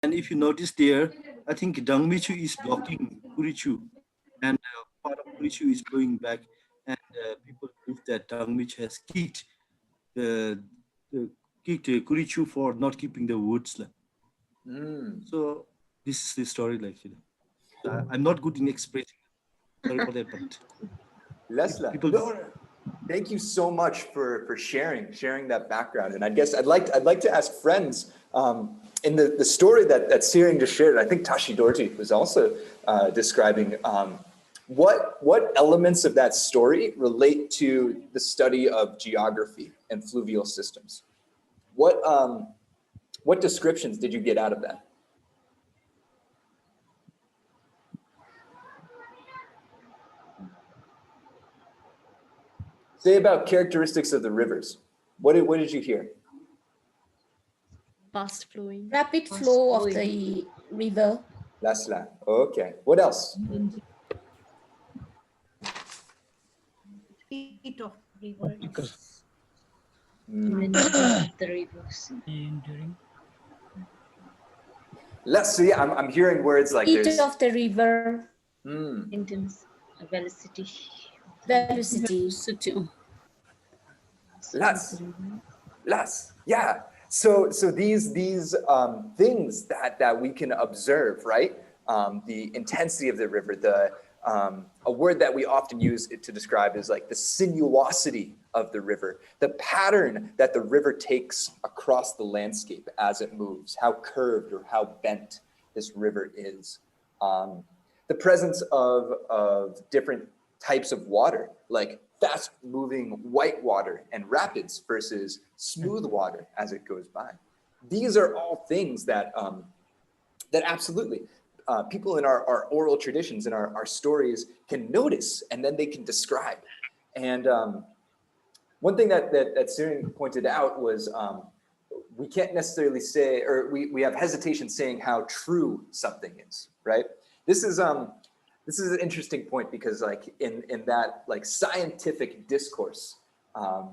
And if you notice there, I think Dangmichu is blocking Kurichu, and part of Kurichu is going back, and people believe that Dangmichu has the, kicked Kurichu for not keeping the woods. So this is the story, like, I'm not good in expressing. Sorry for that, but Lesla, people. no, thank you so much for sharing that background. And I guess I'd like to ask friends in the story that Searing just shared. I think Tashi Dorji was also describing what elements of that story relate to the study of geography and fluvial systems. What descriptions did you get out of that? Say about characteristics of the rivers. What did you hear? Fast flowing. Rapid flow of the river. Lasla. Okay. What else? Heat of rivers. The rivers. Let's see. I'm hearing words like Heat this. of the river. Intense velocity. Velocity. Less. Yeah. So these things that we can observe, right? The intensity of the river, a word that we often use to describe is like the sinuosity of the river, the pattern that the river takes across the landscape as it moves, how curved or how bent this river is. The presence of different types of water, like fast moving white water and rapids versus smooth water as it goes by. These are all things that that absolutely people in our oral traditions and our stories can notice, and then they can describe. And one thing that Sirin pointed out was we can't necessarily say, or we have hesitation saying how true something is, right? This is an interesting point because like in that like scientific discourse,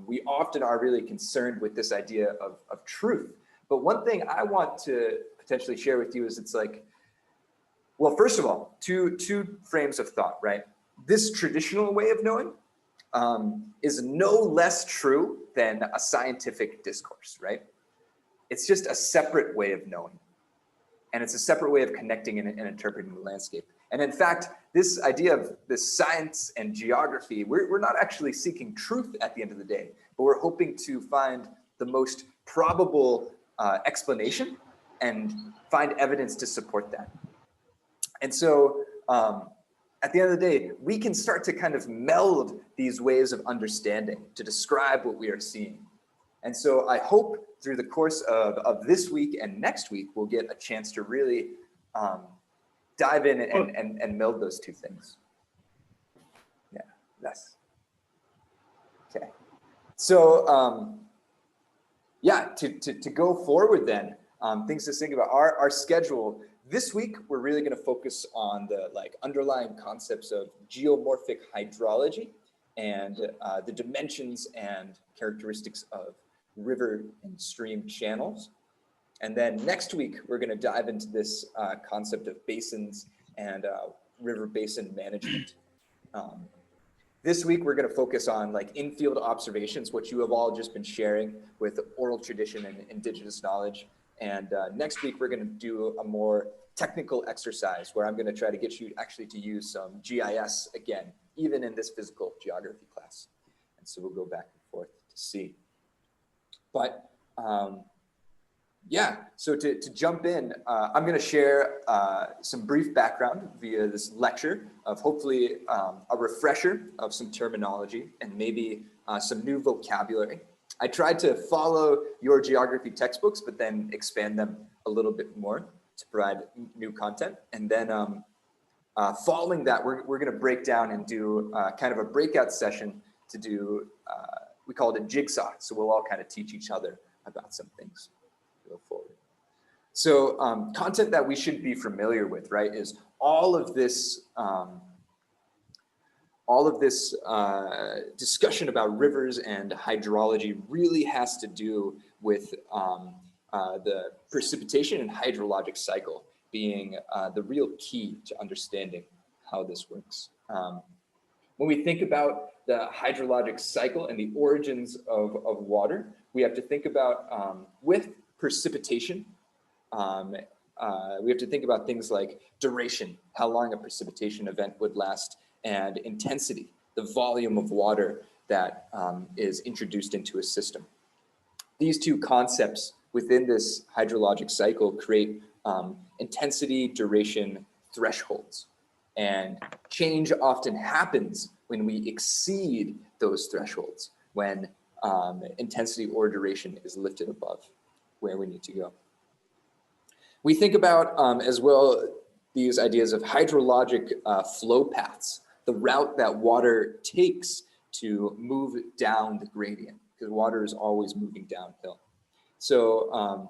we often are really concerned with this idea of truth. But one thing I want to potentially share with you is it's like, well, first of all, two frames of thought, right? This traditional way of knowing is no less true than a scientific discourse, right? It's just a separate way of knowing. And it's a separate way of connecting and interpreting the landscape. And in fact, this idea of this science and geography, we're not actually seeking truth at the end of the day, but we're hoping to find the most probable explanation and find evidence to support that. And so at the end of the day, we can start to kind of meld these ways of understanding to describe what we are seeing. And so I hope through the course of this week and next week, we'll get a chance to really dive in and meld those two things. Yeah, yes. Okay. So yeah, to go forward then, things to think about. Our schedule this week, we're really going to focus on the like underlying concepts of geomorphic hydrology and the dimensions and characteristics of river and stream channels. And then next week, we're going to dive into this concept of basins and river basin management. This week, we're going to focus on like in-field observations, which you have all just been sharing with oral tradition and indigenous knowledge. And next week, we're going to do a more technical exercise where I'm going to try to get you actually to use some GIS again, even in this physical geography class. And so we'll go back and forth to see. But yeah, so to jump in, I'm going to share some brief background via this lecture of hopefully a refresher of some terminology and maybe some new vocabulary. I tried to follow your geography textbooks, but then expand them a little bit more to provide new content. And then following that, we're going to break down and do kind of a breakout session to do, we call it a jigsaw. So we'll all kind of teach each other about some things. Go forward. So content that we should be familiar with, right, is all of this discussion about rivers and hydrology really has to do with the precipitation and hydrologic cycle being the real key to understanding how this works. When we think about the hydrologic cycle and the origins of water, we have to think about, with precipitation, we have to think about things like duration, how long a precipitation event would last, and intensity, the volume of water that is introduced into a system. These two concepts within this hydrologic cycle create intensity, duration, thresholds. And change often happens when we exceed those thresholds, when intensity or duration is lifted above where we need to go. We think about as well these ideas of hydrologic flow paths, the route that water takes to move down the gradient, because water is always moving downhill. So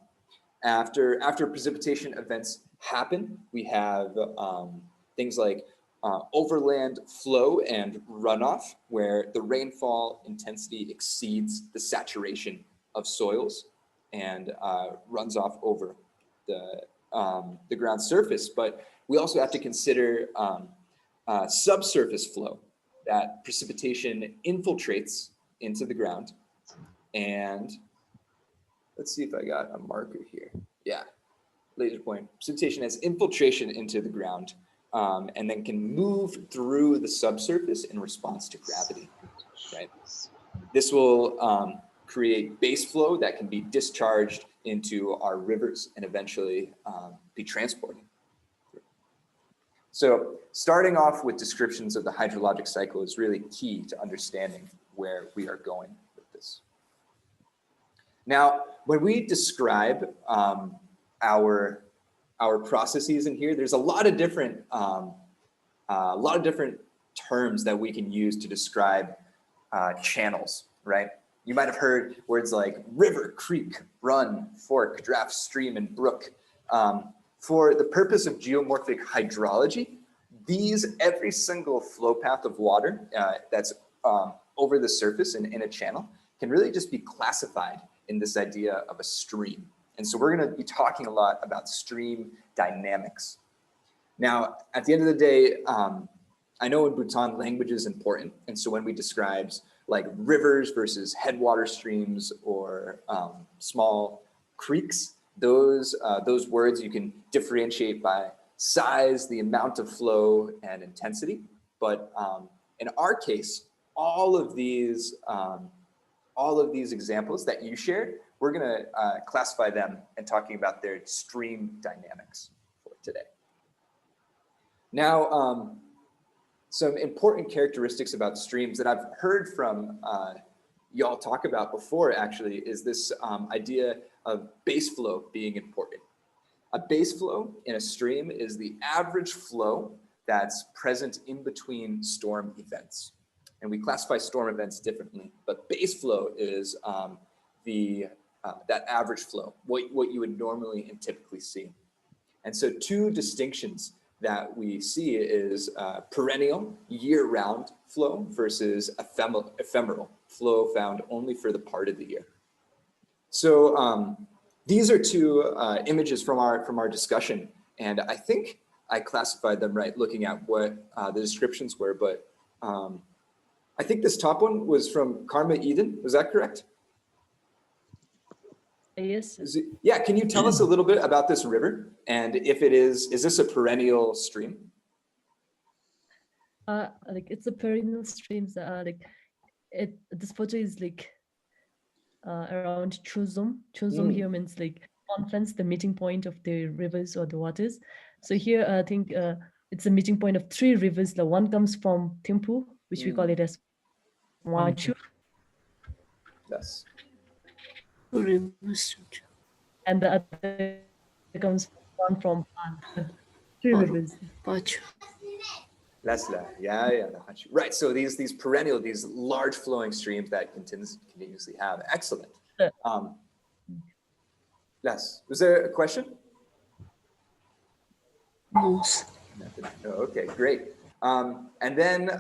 after precipitation events happen, we have things like overland flow and runoff, where the rainfall intensity exceeds the saturation of soils and runs off over the ground surface. But we also have to consider subsurface flow, that precipitation infiltrates into the ground. And let's see if I got a marker here. Yeah, laser point. Precipitation has infiltration into the ground and then can move through the subsurface in response to gravity, right? This will create base flow that can be discharged into our rivers and eventually be transported. So starting off with descriptions of the hydrologic cycle is really key to understanding where we are going with this. Now, when we describe our processes in here, there's a lot of different terms that we can use to describe channels, right? You might have heard words like river, creek, run, fork, draft, stream, and brook. For the purpose of geomorphic hydrology, every single flow path of water that's over the surface in a channel can really just be classified in this idea of a stream. And so we're going to be talking a lot about stream dynamics. Now, at the end of the day, I know in Bhutan language is important. And so when we describe like rivers versus headwater streams or small creeks, those words you can differentiate by size, the amount of flow, and intensity. But in our case, all of these examples that you shared, we're going to classify them and talking about their stream dynamics for today. Now, some important characteristics about streams that I've heard from y'all talk about before actually is this idea of base flow being important. A base flow in a stream is the average flow that's present in between storm events. And we classify storm events differently, but base flow is that average flow, what you would normally and typically see. And so two distinctions that we see is perennial, year-round flow versus ephemeral flow found only for the part of the year. So these are two images from our discussion, and I think I classified them right looking at what the descriptions were, but I think this top one was from Karma Eden, was that correct? Yes. Yeah, can you tell us a little bit about this river? And if it is this a perennial stream? Like it's a perennial stream. This photo is like around Chuzum. Chuzum here means like confluence, the meeting point of the rivers or the waters. So here I think it's a meeting point of three rivers. The one comes from Thimphu, which we call it as Wanchu. Yes. And the other comes one from three rivers. Lasla, yeah, right. So these perennial, these large flowing streams that continuously have. Excellent. Les, was there a question? No. Oh, okay, great. And then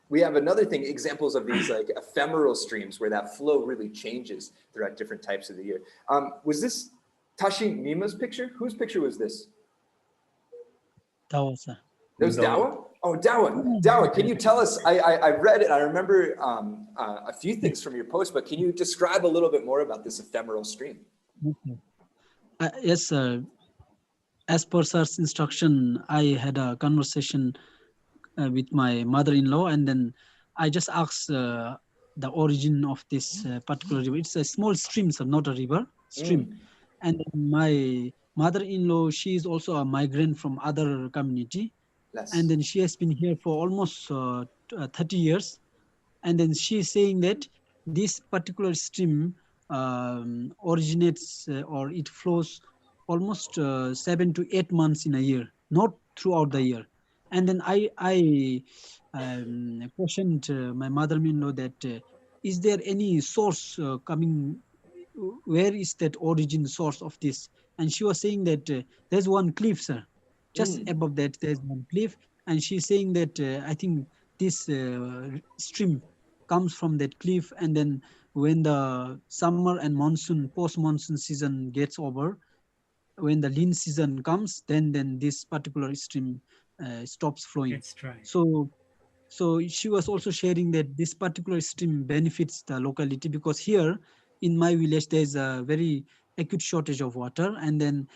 we have another thing, examples of these like ephemeral streams where that flow really changes throughout different types of the year. Was this Tashi Nima's picture? Whose picture was this? Dawa, sir. That was Dawa? Oh, Dawa. Dawa, can you tell us, I read it, I remember a few things from your post, but can you describe a little bit more about this ephemeral stream? Okay. Yes, sir. As per sir's instruction, I had a conversation with my mother-in-law, and then I just asked the origin of this particular river. It's a small stream, sir, not a river, stream. And my mother-in-law, she is also a migrant from other community. Yes. And then she has been here for almost 30 years. And then she is saying that this particular stream originates or it flows almost 7 to 8 months in a year, not throughout the year. And then I questioned my mother-in-law that is there any source coming, where is that origin source of this? And she was saying that there's one cliff, sir. Just above that, there's one cliff. And she's saying that I think this stream comes from that cliff. And then when the summer and monsoon, post-monsoon season gets over, when the lean season comes, then this particular stream stops flowing. It's dry. So she was also sharing that this particular stream benefits the locality, because here in my village, there's a very acute shortage of water, and then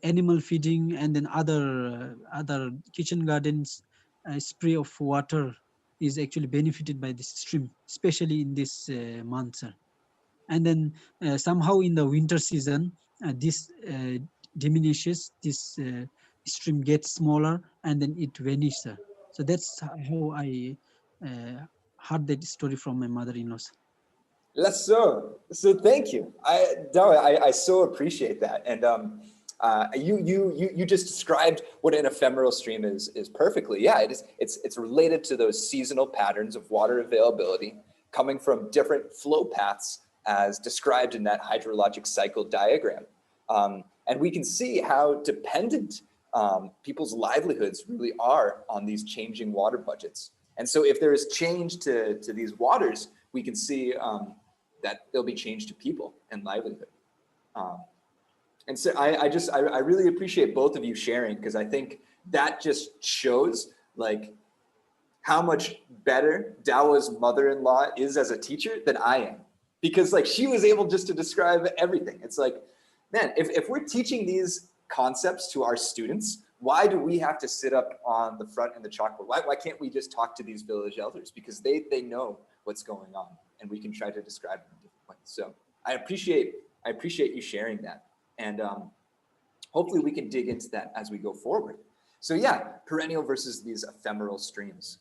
animal feeding, and then other kitchen gardens spray of water is actually benefited by this stream, especially in this month. Sir. And then somehow in the winter season, this diminishes, this stream gets smaller, and then it vanishes. Sir. So that's how I heard that story from my mother-in-law. That's so thank you. I so appreciate that. And you just described what an ephemeral stream is perfectly. Yeah, it's related to those seasonal patterns of water availability coming from different flow paths as described in that hydrologic cycle diagram. And we can see how dependent people's livelihoods really are on these changing water budgets. And so if there is change to these waters, we can see that there'll be change to people and livelihood. And so I really appreciate both of you sharing, because I think that just shows like how much better Dawa's mother-in-law is as a teacher than I am. Because like she was able just to describe everything. It's like, man, if we're teaching these concepts to our students, why do we have to sit up on the front in the chalkboard? Why can't we just talk to these village elders? Because they know what's going on, and we can try to describe it in different ways. So I appreciate you sharing that. And hopefully we can dig into that as we go forward. So yeah, perennial versus these ephemeral streams.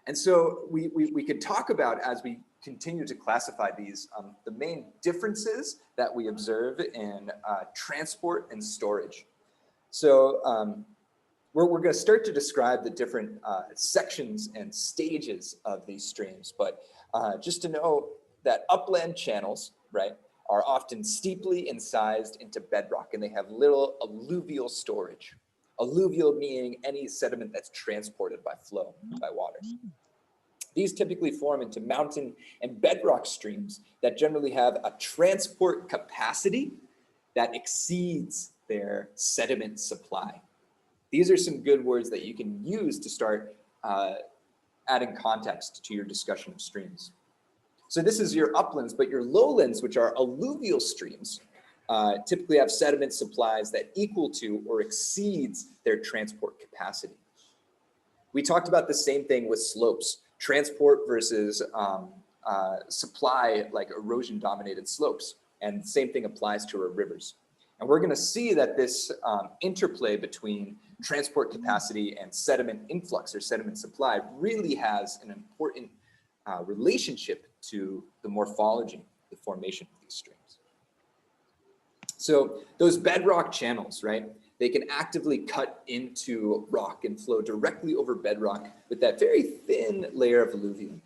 And so we could talk about, as we continue to classify these, the main differences that we observe in transport and storage. So we're going to start to describe the different sections and stages of these streams, but just to know that upland channels, right, are often steeply incised into bedrock, and they have little alluvial storage. Alluvial meaning any sediment that's transported by flow, by water. These typically form into mountain and bedrock streams that generally have a transport capacity that exceeds their sediment supply. These are some good words that you can use to start adding context to your discussion of streams. So this is your uplands, but your lowlands, which are alluvial streams, typically have sediment supplies that equal to or exceeds their transport capacity. We talked about the same thing with slopes, transport versus supply, like erosion-dominated slopes. And the same thing applies to our rivers. And we're going to see that this interplay between transport capacity and sediment influx or sediment supply really has an important relationship to the morphology, the formation of these streams. So those bedrock channels, right? They can actively cut into rock and flow directly over bedrock with that very thin layer of alluvium.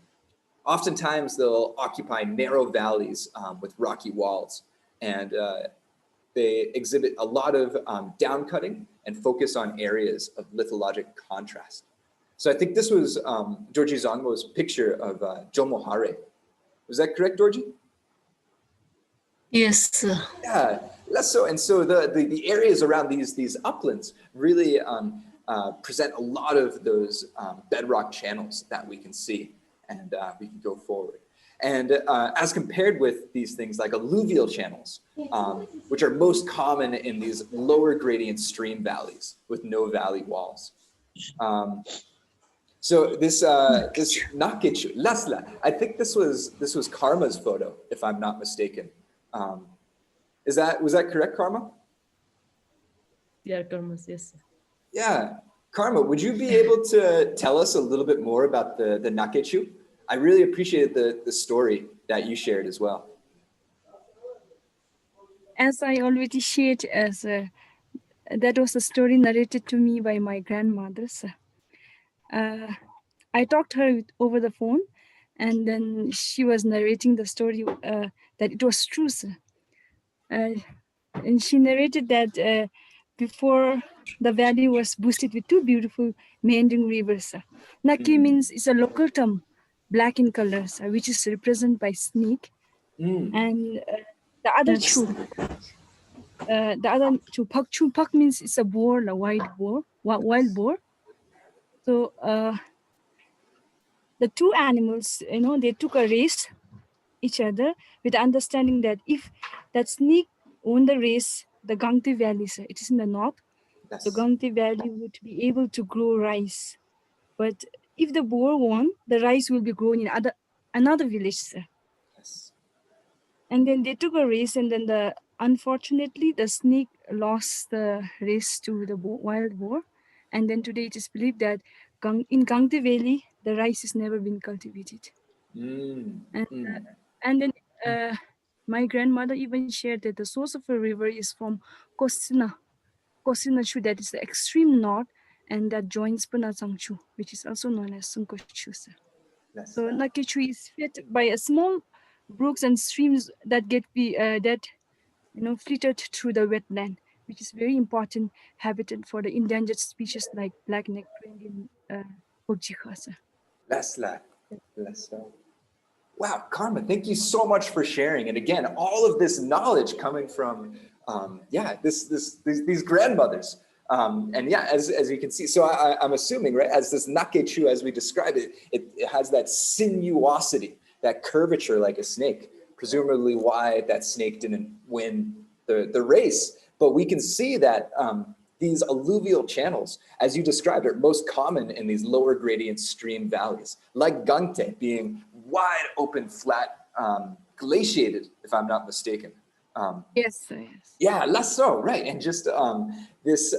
Oftentimes they'll occupy narrow valleys with rocky walls, and they exhibit a lot of downcutting and focus on areas of lithologic contrast. So I think this was Dorji Zongmo's picture of Jomohare. Was that correct, Dorji? Yes. Yeah. Less so, and so the areas around these uplands really present a lot of those bedrock channels that we can see, and we can go forward. And as compared with these things like alluvial channels, which are most common in these lower gradient stream valleys with no valley walls. So this Nakichu, Lasla, I think this was Karma's photo, if I'm not mistaken. Was that correct, Karma? Yeah, Karmas, yes. Sir. Yeah, Karma, would you be able to tell us a little bit more about the Nakechu? I really appreciated the story that you shared as well. As I already shared, that was a story narrated to me by my grandmother. I talked to her over the phone, and then she was narrating the story that it was true. And she narrated that before the valley was boosted with two beautiful meandering rivers. Naki means it's a local term, black in color, which is represented by snake. And the other chu, pak means it's a boar, a wild boar. So the two animals, they took a race each other with the understanding that if that snake won the race, the Gangti Valley, it is in the north, Yes. the Gangti Valley would be able to grow rice. But if the boar won, the rice will be grown in another village, sir. Yes. And then they took a race, and then unfortunately the snake lost the race to the wild boar. And then today it is believed that in Gangti Valley, the rice has never been cultivated. And then my grandmother even shared that the source of a river is from Kosina Chu, that is the extreme north, and that joins Panasangchu, which is also known as Sunkochu. Yes. So Nakichu is fed by a small brooks and streams that filtered through the wetland, which is very important habitat for the endangered species like black-necked Indian Qgis. Lasla. Wow, Karma, thank you so much for sharing. And again, all of this knowledge coming from, these grandmothers. And yeah, as you can see, so I'm assuming, right, as this Nakechu, as we described it, it has that sinuosity, that curvature like a snake, presumably why that snake didn't win the race. But we can see that these alluvial channels, as you described, are most common in these lower gradient stream valleys, like Gangte being wide open, flat, glaciated, if I'm not mistaken. Yes. Yeah, less so, right. And just these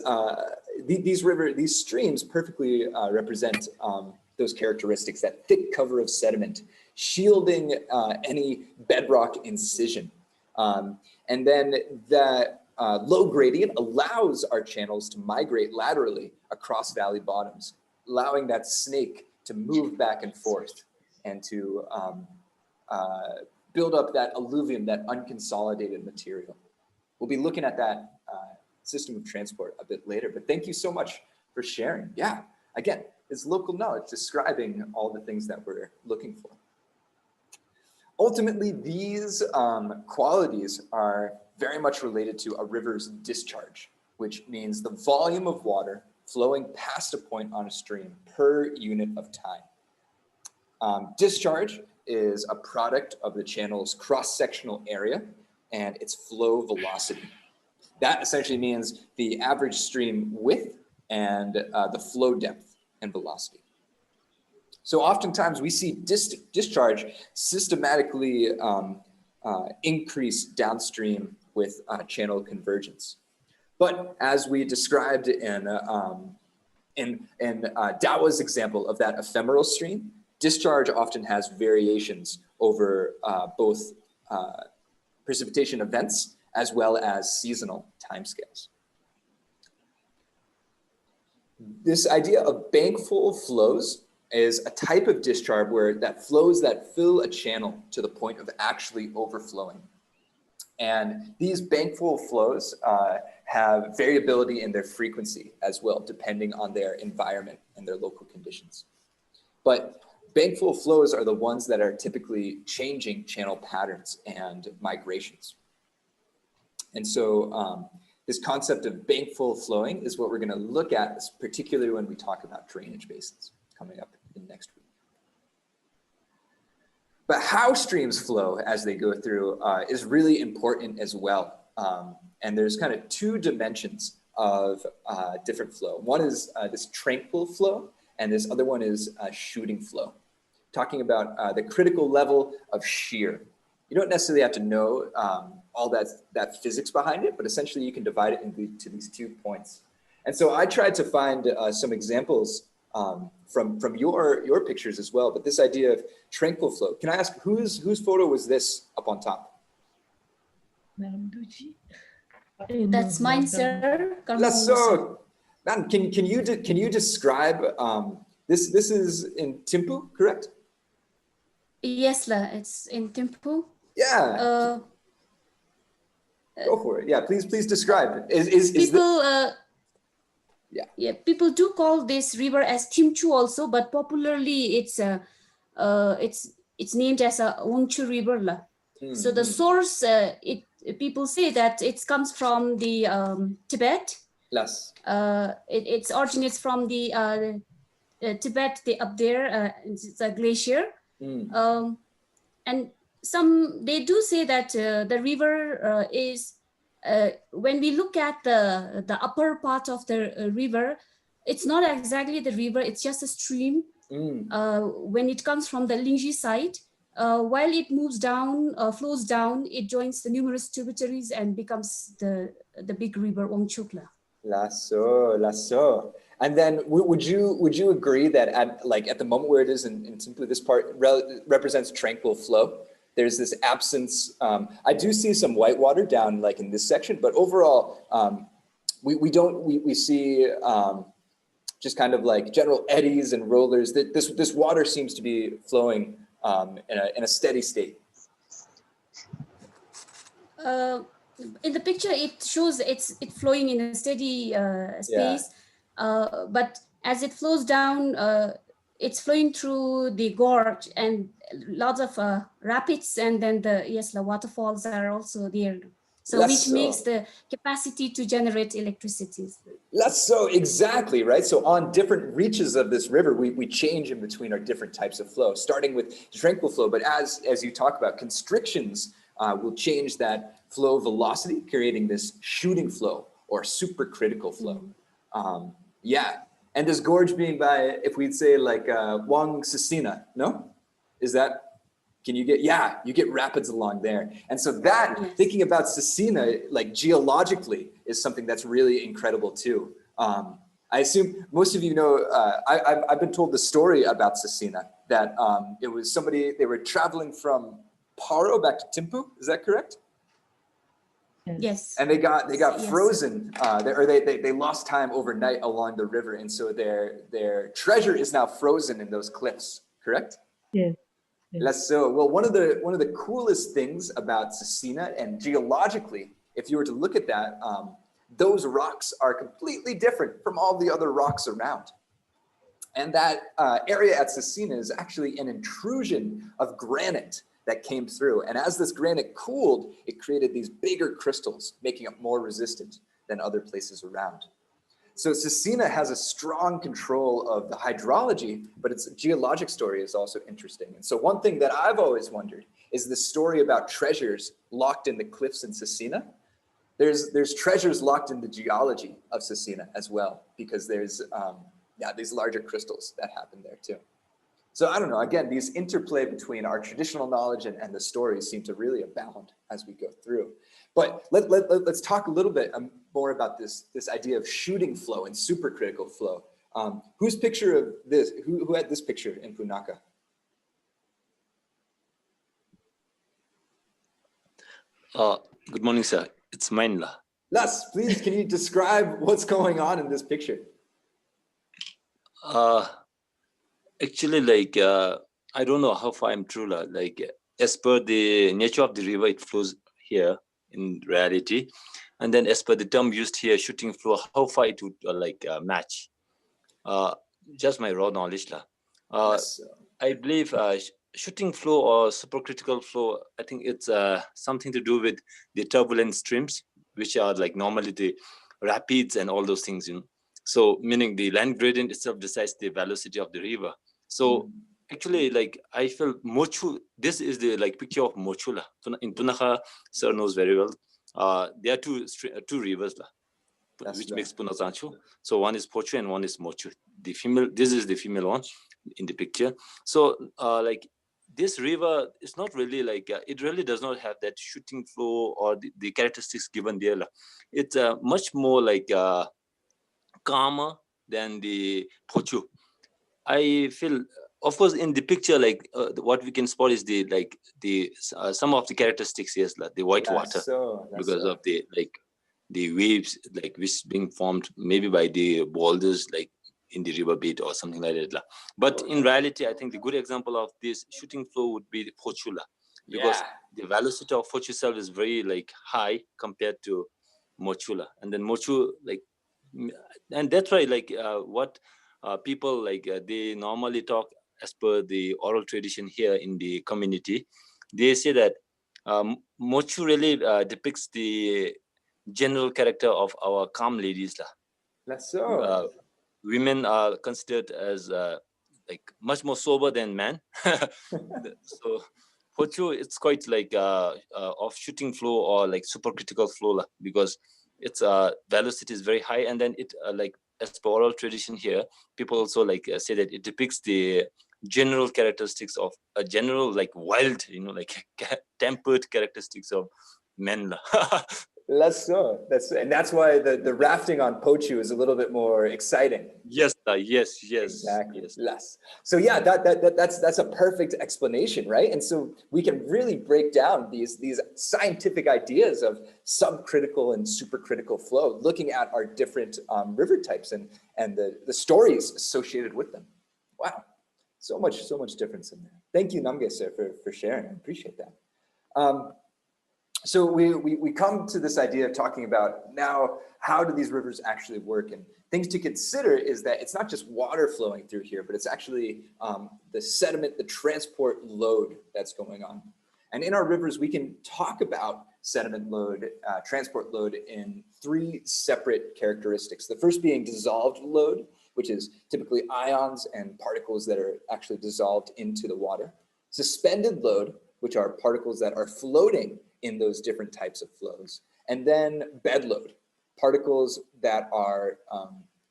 streams perfectly represent those characteristics, that thick cover of sediment, shielding any bedrock incision. And then that low gradient allows our channels to migrate laterally across valley bottoms, allowing that snake to move back and forth and to build up that alluvium, that unconsolidated material. We'll be looking at that system of transport a bit later, but thank you so much for sharing. Yeah, again, it's local knowledge describing all the things that we're looking for. Ultimately, these qualities are very much related to a river's discharge, which means the volume of water flowing past a point on a stream per unit of time. Discharge is a product of the channel's cross-sectional area and its flow velocity. That essentially means the average stream width and the flow depth and velocity. So oftentimes we see discharge systematically increase downstream with channel convergence. But as we described in Dawa's example of that ephemeral stream, discharge often has variations over both precipitation events as well as seasonal timescales. This idea of bankful flows is a type of discharge where that flows that fill a channel to the point of actually overflowing. And these bankful flows have variability in their frequency as well, depending on their environment and their local conditions. But bankful flows are the ones that are typically changing channel patterns and migrations. And so this concept of bankful flowing is what we're going to look at, particularly when we talk about drainage basins coming up in next week. But how streams flow as they go through is really important as well. And there's kind of two dimensions of different flow. One is this tranquil flow, and this other one is shooting flow, talking about the critical level of shear. You don't necessarily have to know all that physics behind it, but essentially you can divide it into these 2 points. And so I tried to find some examples from your pictures as well, but this idea of tranquil flow. Can I ask whose photo was this up on top? Madam Duji. That's mine, sir. So, man, can you describe this? This is in Thimphu, correct? Yes, la. It's in Thimphu. Yeah. Go for it. Yeah, please describe. Is people? Yeah. People do call this river as Thimphu also, but popularly it's named as a Wongchu River la. So the source, people say that it comes from the Tibet. Yes. It originates from the Tibet. Up there, it's a glacier. And they do say that the river is. When we look at the upper part of the river, it's not exactly the river, it's just a stream. When it comes from the Lingji side, while it moves down, flows down, it joins the numerous tributaries and becomes the big river Wangchukla. Lasso. And then would you agree that at the moment where it is in Thimphu, this part represents tranquil flow? There's this absence. I do see some white water down like in this section, but overall, we see just kind of like general eddies and rollers. That this water seems to be flowing in a steady state. In the picture, it shows it's flowing in a steady space, but as it flows down, it's flowing through the gorge and lots of rapids, and then the waterfalls are also there. So which makes the capacity to generate electricity. So exactly, right? So on different reaches of this river, we change in between our different types of flow, starting with tranquil flow. But as you talk about, constrictions will change that flow velocity, creating this shooting flow or supercritical flow. And this gorge being by, if we'd say like Wang Sisina, no? Is that, you get rapids along there. And so that, thinking about Sisina, like geologically, is something that's really incredible too. I assume most of you know, I've been told the story about Sisina, that it was they were traveling from Paro back to Thimphu, is that correct? Yes. And they got frozen, or they lost time overnight along the river, and so their treasure is now frozen in those cliffs. Correct? Yes. So well, one of the coolest things about Sisina, and geologically, if you were to look at that, those rocks are completely different from all the other rocks around. And that area at Sisina is actually an intrusion of granite that came through. And as this granite cooled, it created these bigger crystals, making it more resistant than other places around. So Sisina has a strong control of the hydrology, but its geologic story is also interesting. And so one thing that I've always wondered is the story about treasures locked in the cliffs in Sisina. There's treasures locked in the geology of Sisina as well, because there's these larger crystals that happen there too. So I don't know, again, these interplay between our traditional knowledge and the stories seem to really abound as we go through. But let's talk a little bit more about this idea of shooting flow and supercritical flow. Whose picture of this, who had this picture in Punaka? Good morning, sir. It's mine. Las, please, can you describe what's going on in this picture? Actually, like, I don't know how far I'm true. Like, as per the nature of the river, it flows here in reality. And then as per the term used here, shooting flow, how far it would match. Just my raw knowledge. Yes. I believe shooting flow or supercritical flow, I think it's something to do with the turbulent streams which are like normally the rapids and all those things, you know. So meaning the land gradient itself decides the velocity of the river. So actually, like I feel Mochu, this is the like picture of Mochula. In Punakha, sir knows very well. There are two rivers, which makes Punakha. So one is Pochu and one is Mochu. The female, this is the female one in the picture. So like this river is not really like, it really does not have that shooting flow or the characteristics given there. It's much more like calmer than the Pochu. I feel, of course, in the picture, like what we can spot is the like the some of the characteristics. Yes, like the white water, because of the like the waves, like which being formed maybe by the boulders, like in the riverbed or something like that. But in reality, I think the good example of this shooting flow would be the Pochula, because the velocity of Pochu itself is very like high compared to Mochula, and then Mochu like, and that's why like what people like they normally talk as per the oral tradition here in the community. They say that Mochu really depicts the general character of our calm ladies. That's so. Women are considered as like much more sober than men. So Pochu, it's quite like of shooting flow or like supercritical flow because its velocity is very high, and then it like as per oral tradition here, people also like say that it depicts the general characteristics of a general like wild, you know, like tempered characteristics of men. That's so. That's why the rafting on Pochu is a little bit more exciting. Yes, yes, exactly. Yes. Less. So yeah, that's a perfect explanation, right? And so we can really break down these scientific ideas of subcritical and supercritical flow, looking at our different river types and the stories associated with them. Wow, so much difference in there. Thank you, Namge sir, for sharing. I appreciate that. So we come to this idea of talking about now, how do these rivers actually work? And things to consider is that it's not just water flowing through here, but it's actually the sediment, the transport load that's going on. And in our rivers, we can talk about sediment load, transport load in three separate characteristics. The first being dissolved load, which is typically ions and particles that are actually dissolved into the water. Suspended load, which are particles that are floating in those different types of flows. And then bed load, particles that are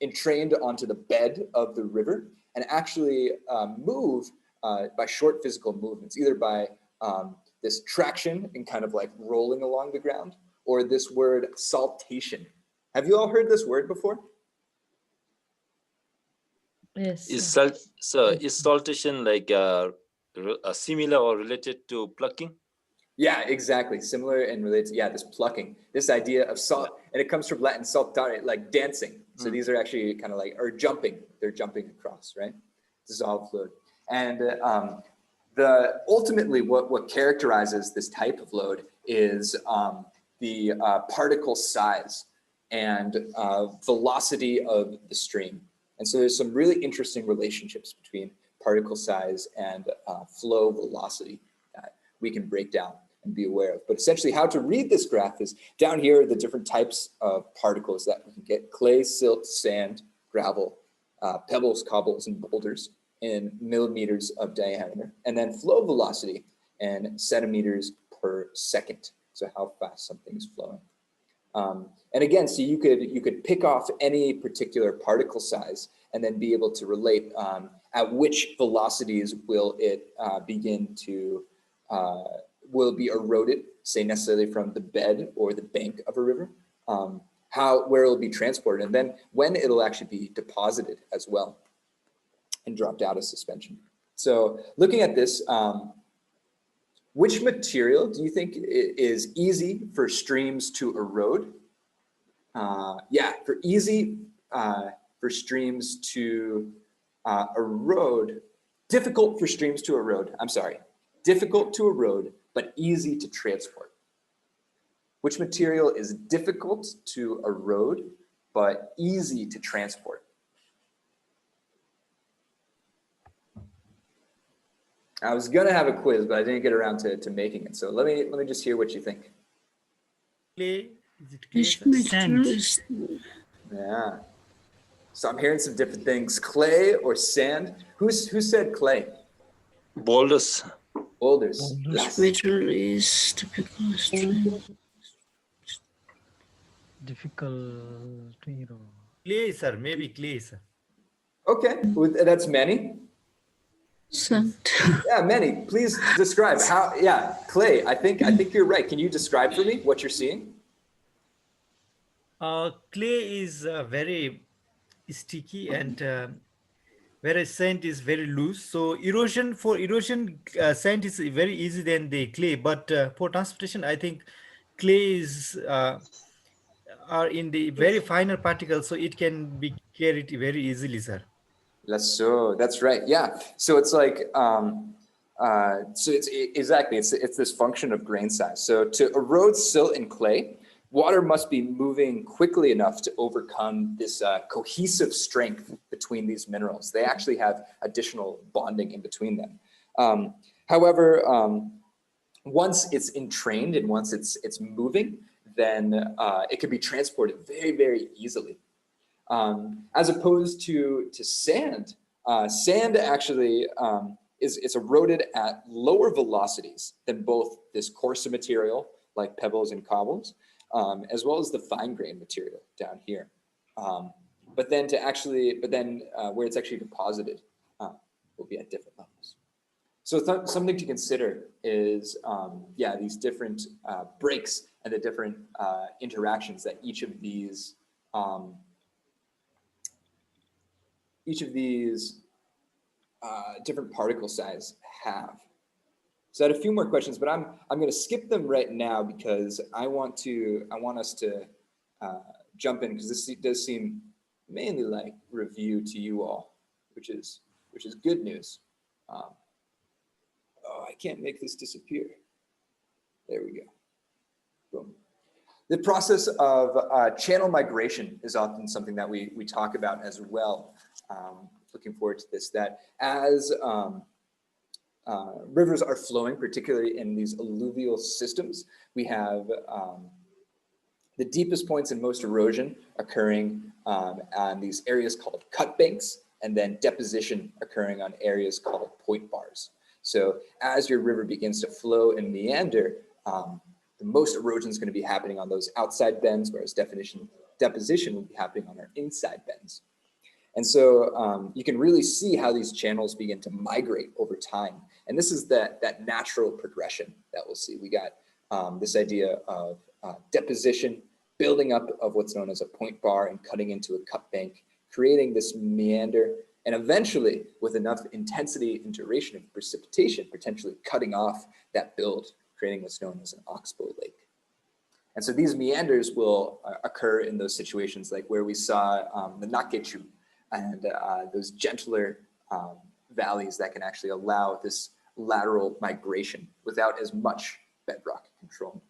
entrained onto the bed of the river and actually move by short physical movements, either by this traction and kind of like rolling along the ground, or this word saltation. Have you all heard this word before? Yes. Is saltation like similar or related to plucking? Yeah, exactly. Similar and related. Yeah, this plucking, this idea of salt, and it comes from Latin saltare, like dancing. So these are actually kind of like, or jumping. They're jumping across, right? Dissolved fluid. And ultimately what characterizes this type of load is the particle size and velocity of the stream. And so there's some really interesting relationships between particle size and flow velocity that we can break down and be aware of. But essentially how to read this graph is down here are the different types of particles that we can get: clay, silt, sand, gravel, pebbles, cobbles, and boulders in millimeters of diameter. And then flow velocity in centimeters per second. So how fast something is flowing. And again, so you could pick off any particular particle size and then be able to relate at which velocities will it begin to will be eroded, say necessarily from the bed or the bank of a river, where it'll be transported, and then when it'll actually be deposited as well and dropped out of suspension. So looking at this, which material do you think is easy for streams to erode? For streams to erode, difficult for streams to erode, I'm sorry. Difficult to erode, but easy to transport. Which material is difficult to erode, but easy to transport? I was gonna have a quiz, but I didn't get around to making it. So let me just hear what you think. Clay, Is it clay? This Sir? material Sand. is Yeah. So I'm hearing some different things. Clay or sand? Who said clay? Boulders. Boulders. this material is typical Australian. Difficult, you know. Clay, sir. Maybe clay, sir. Okay, that's many. Sand. Yeah, many. Please describe how. Yeah, clay. I think you're right. Can you describe for me what you're seeing? Clay is very sticky and whereas sand is very loose. So for erosion, sand is very easy than the clay. But for transportation, I think clay is are in the very finer particles, so it can be carried very easily, sir. That's right. Yeah. So it's like, so it's exactly, it's this function of grain size. So to erode silt and clay, water must be moving quickly enough to overcome this cohesive strength between these minerals. They actually have additional bonding in between them. However, once it's entrained and once it's moving, then it can be transported very, very easily. As opposed to sand, sand actually is eroded at lower velocities than both this coarser material like pebbles and cobbles, as well as the fine grained material down here. But then where it's actually deposited will be at different levels. So something to consider is, these different breaks and the different interactions that each of these different particle size have. So I had a few more questions, but I'm going to skip them right now because I want us to jump in, because this does seem mainly like review to you all, which is good news. I can't make this disappear. There we go. Boom. The process of channel migration is often something that we talk about as well. Looking forward to this, that as rivers are flowing, particularly in these alluvial systems, we have the deepest points and most erosion occurring on these areas called cut banks, and then deposition occurring on areas called point bars. So as your river begins to flow and meander, the most erosion is going to be happening on those outside bends, whereas deposition will be happening on our inside bends. And so you can really see how these channels begin to migrate over time. And this is that natural progression that we'll see. We got this idea of deposition, building up of what's known as a point bar and cutting into a cut bank, creating this meander, and eventually with enough intensity and duration of precipitation, potentially cutting off that build, creating what's known as an oxbow lake. And so these meanders will occur in those situations like where we saw the Nakechu, and those gentler valleys that can actually allow this lateral migration without as much bedrock control.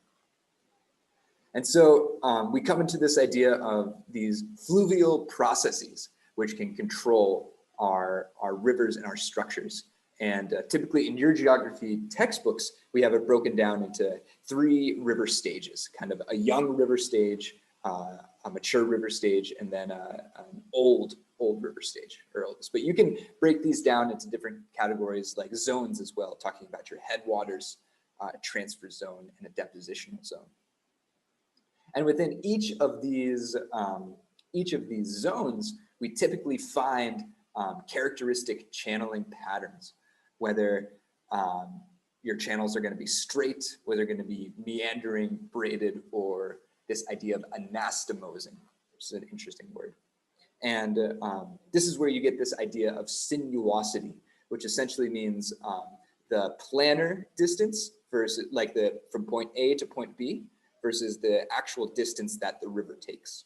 And so we come into this idea of these fluvial processes, which can control our rivers and our structures. And typically in your geography textbooks, we have it broken down into 3 river stages, kind of a young river stage, a mature river stage, and then an old river stage, or oldest. But you can break these down into different categories like zones as well, talking about your headwaters, a transfer zone, and a depositional zone. And within each of these zones, we typically find characteristic channeling patterns, whether your channels are going to be straight, whether they're going to be meandering, braided, or this idea of anastomosing, which is an interesting word. And this is where you get this idea of sinuosity, which essentially means the planar distance versus from point A to point B versus the actual distance that the river takes.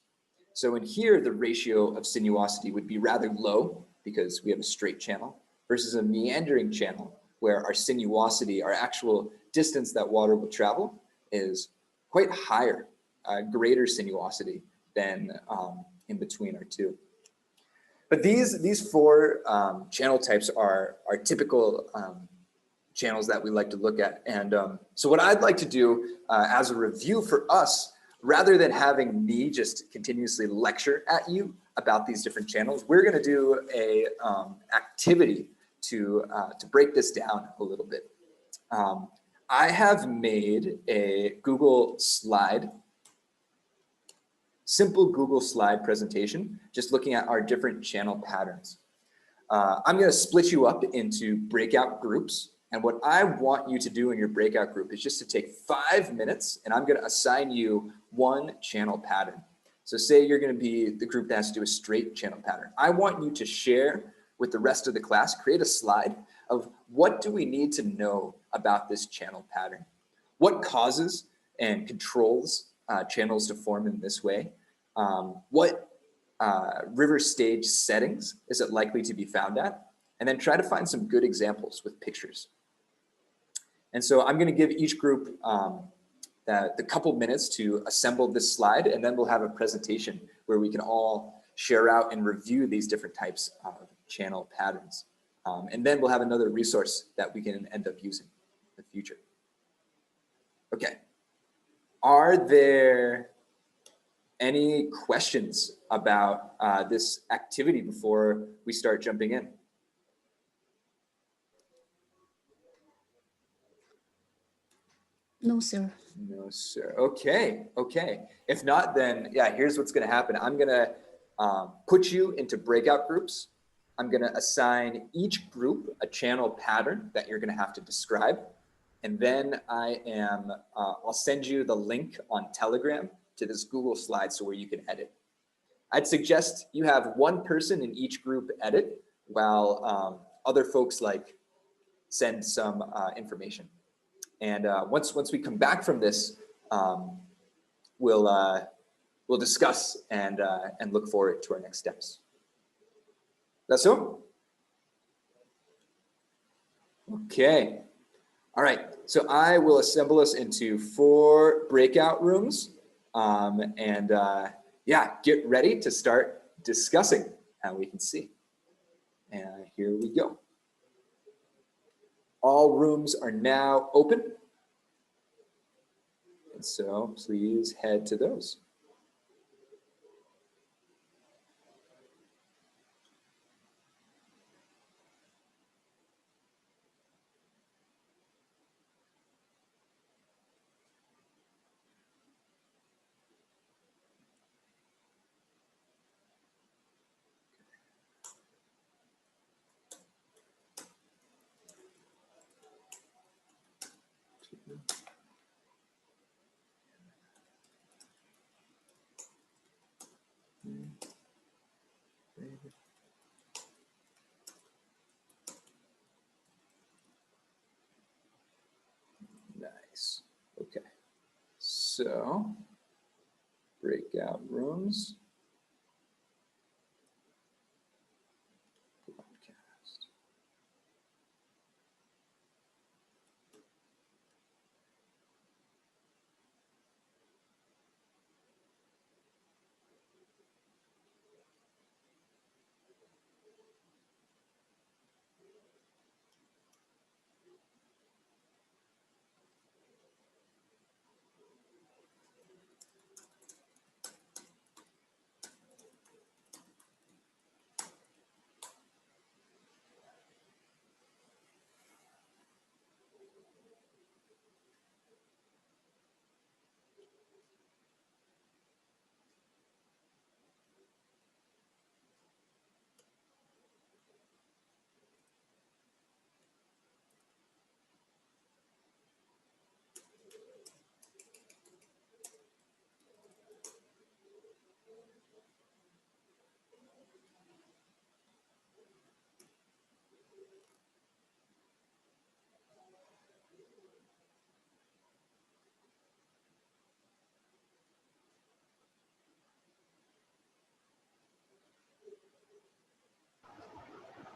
So in here, the ratio of sinuosity would be rather low because we have a straight channel versus a meandering channel where our sinuosity, our actual distance that water will travel, is quite higher, greater sinuosity than in between our two. But these 4 channel types are typical channels that we like to look at. And so what I'd like to do as a review for us rather than having me just continuously lecture at you about these different channels, we're going to do a activity to break this down a little bit. I have made a Google slide, simple Google slide presentation, just looking at our different channel patterns. I'm going to split you up into breakout groups. And what I want you to do in your breakout group is just to take 5 minutes, and I'm going to assign you one channel pattern. So say you're going to be the group that has to do a straight channel pattern. I want you to share with the rest of the class, create a slide of what do we need to know about this channel pattern? What causes and controls channels to form in this way? What river stage settings is it likely to be found at? And then try to find some good examples with pictures. And so I'm going to give each group the couple minutes to assemble this slide, and then we'll have a presentation where we can all share out and review these different types of channel patterns. And then we'll have another resource that we can end up using in the future. Okay. Are there any questions about this activity before we start jumping in? No, sir. No, sir. Okay, okay. If not, then yeah, here's what's going to happen. I'm going to put you into breakout groups. I'm going to assign each group a channel pattern that you're going to have to describe. And then I'll send you the link on Telegram to this Google slide so where you can edit. I'd suggest you have one person in each group edit while other folks send some information. And once we come back from this, we'll discuss and look forward to our next steps. That's so? Okay. All right. So I will assemble us into 4 breakout rooms, yeah, get ready to start discussing how we can see. And here we go. All rooms are now open. And so please head to those. Nice. Okay. So, breakout rooms. Broadcast.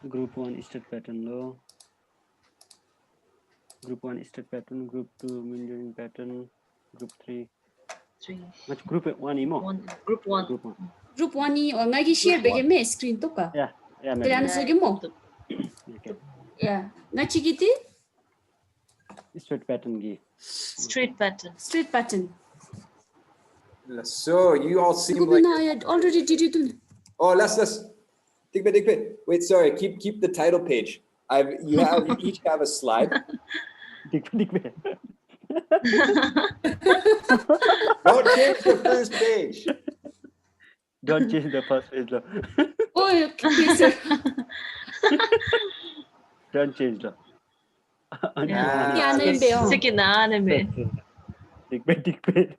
Group 1 state pattern low. Group 1 state pattern, group 2 meandering pattern, group 3. 3. Much group 1 imo. Group 1. Group 1. Group 1 ni ngagi share bagi me screen to ka. Yeah, yeah, Kailangan madam. sa mo. Okay. Yeah. Ngachi giti? Straight pattern gi. Straight pattern. Straight pattern. So you all seem Ako like. na, I had already did it. Oh, let's. Dikbe. Wait, sorry. Keep the title page. You each have a slide. Dikbe. Don't change the first page. Don't change the first page. No. Oh, okay, sir. Don't change. No. Yeah, name be on. Sige na, name. Dikbe.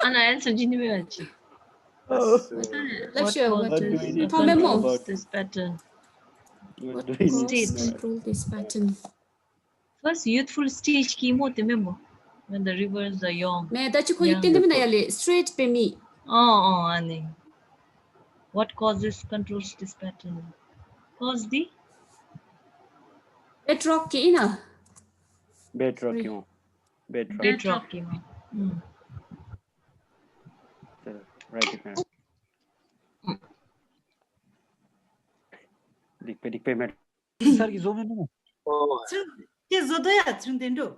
Ana answer jini me achi. Let's show what What do we is. need to How know memo? about This pattern. what do What we need to State. know? control this pattern? First youthful stage chemo remember when the rivers are young. मैं दाचु को इतने में ना Yale straight पे me. Oh, ane. What causes controls this pattern? Cause the Bedrock के ना. Bedrock. Sorry. क्यों? Bedrock. bedrock chemo. चलो, write it down. Dikbe madam. Sir ki zomen no. Ke zodoya tsundendo.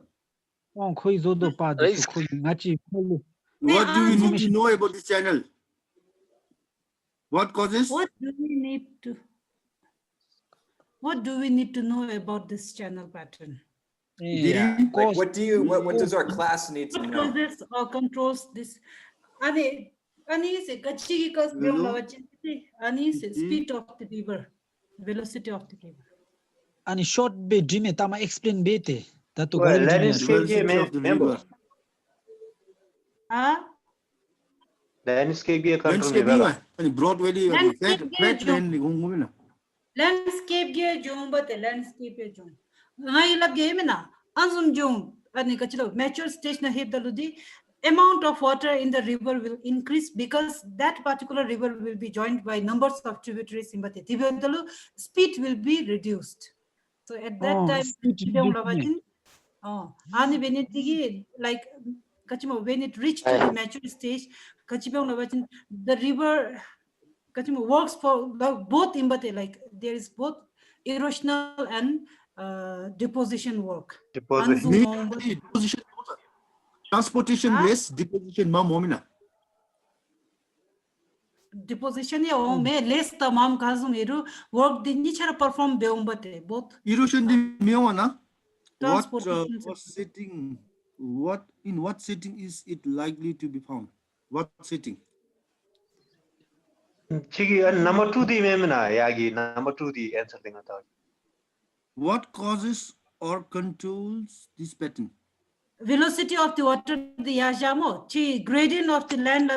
Oh, khoi zodo pa de khoi ngachi kholu. What do we need to know about this channel? What causes? What do we need to know about this channel pattern? Yeah. Like, what does our class need to What know? causes or controls this? Ani se gachi cause ani se speed of the river, velocity of the river. Ani short be dream tama explain be te. That to Well, go landscape Velocity of the member. river. Ah, Landscape ye control Landscape me है अनि broad valley Landscape flat के land घूम ना. landscape ge jom bate landscape ge jom. Ngai lab ge me na azum jom ani kachilo mature stage na hit the amount of water in the river will increase because that particular river will be joined by numbers of tributaries in bate. Speed will be reduced. So at that time, like when it reached to the mature stage, the river works for both imbate, like there is both erosional and deposition work. Deposition. Transportation less, deposition ma momina. Deposition ya me less tamam kazum work dinni chara perform beumbate both. Erosion di mewana. Transportation. In what setting is it likely to be found? What setting? Chigi number 2 di memna yagi number 2 di answer denga ta. What causes or controls this pattern? Velocity of the water the yajamo gradient of the land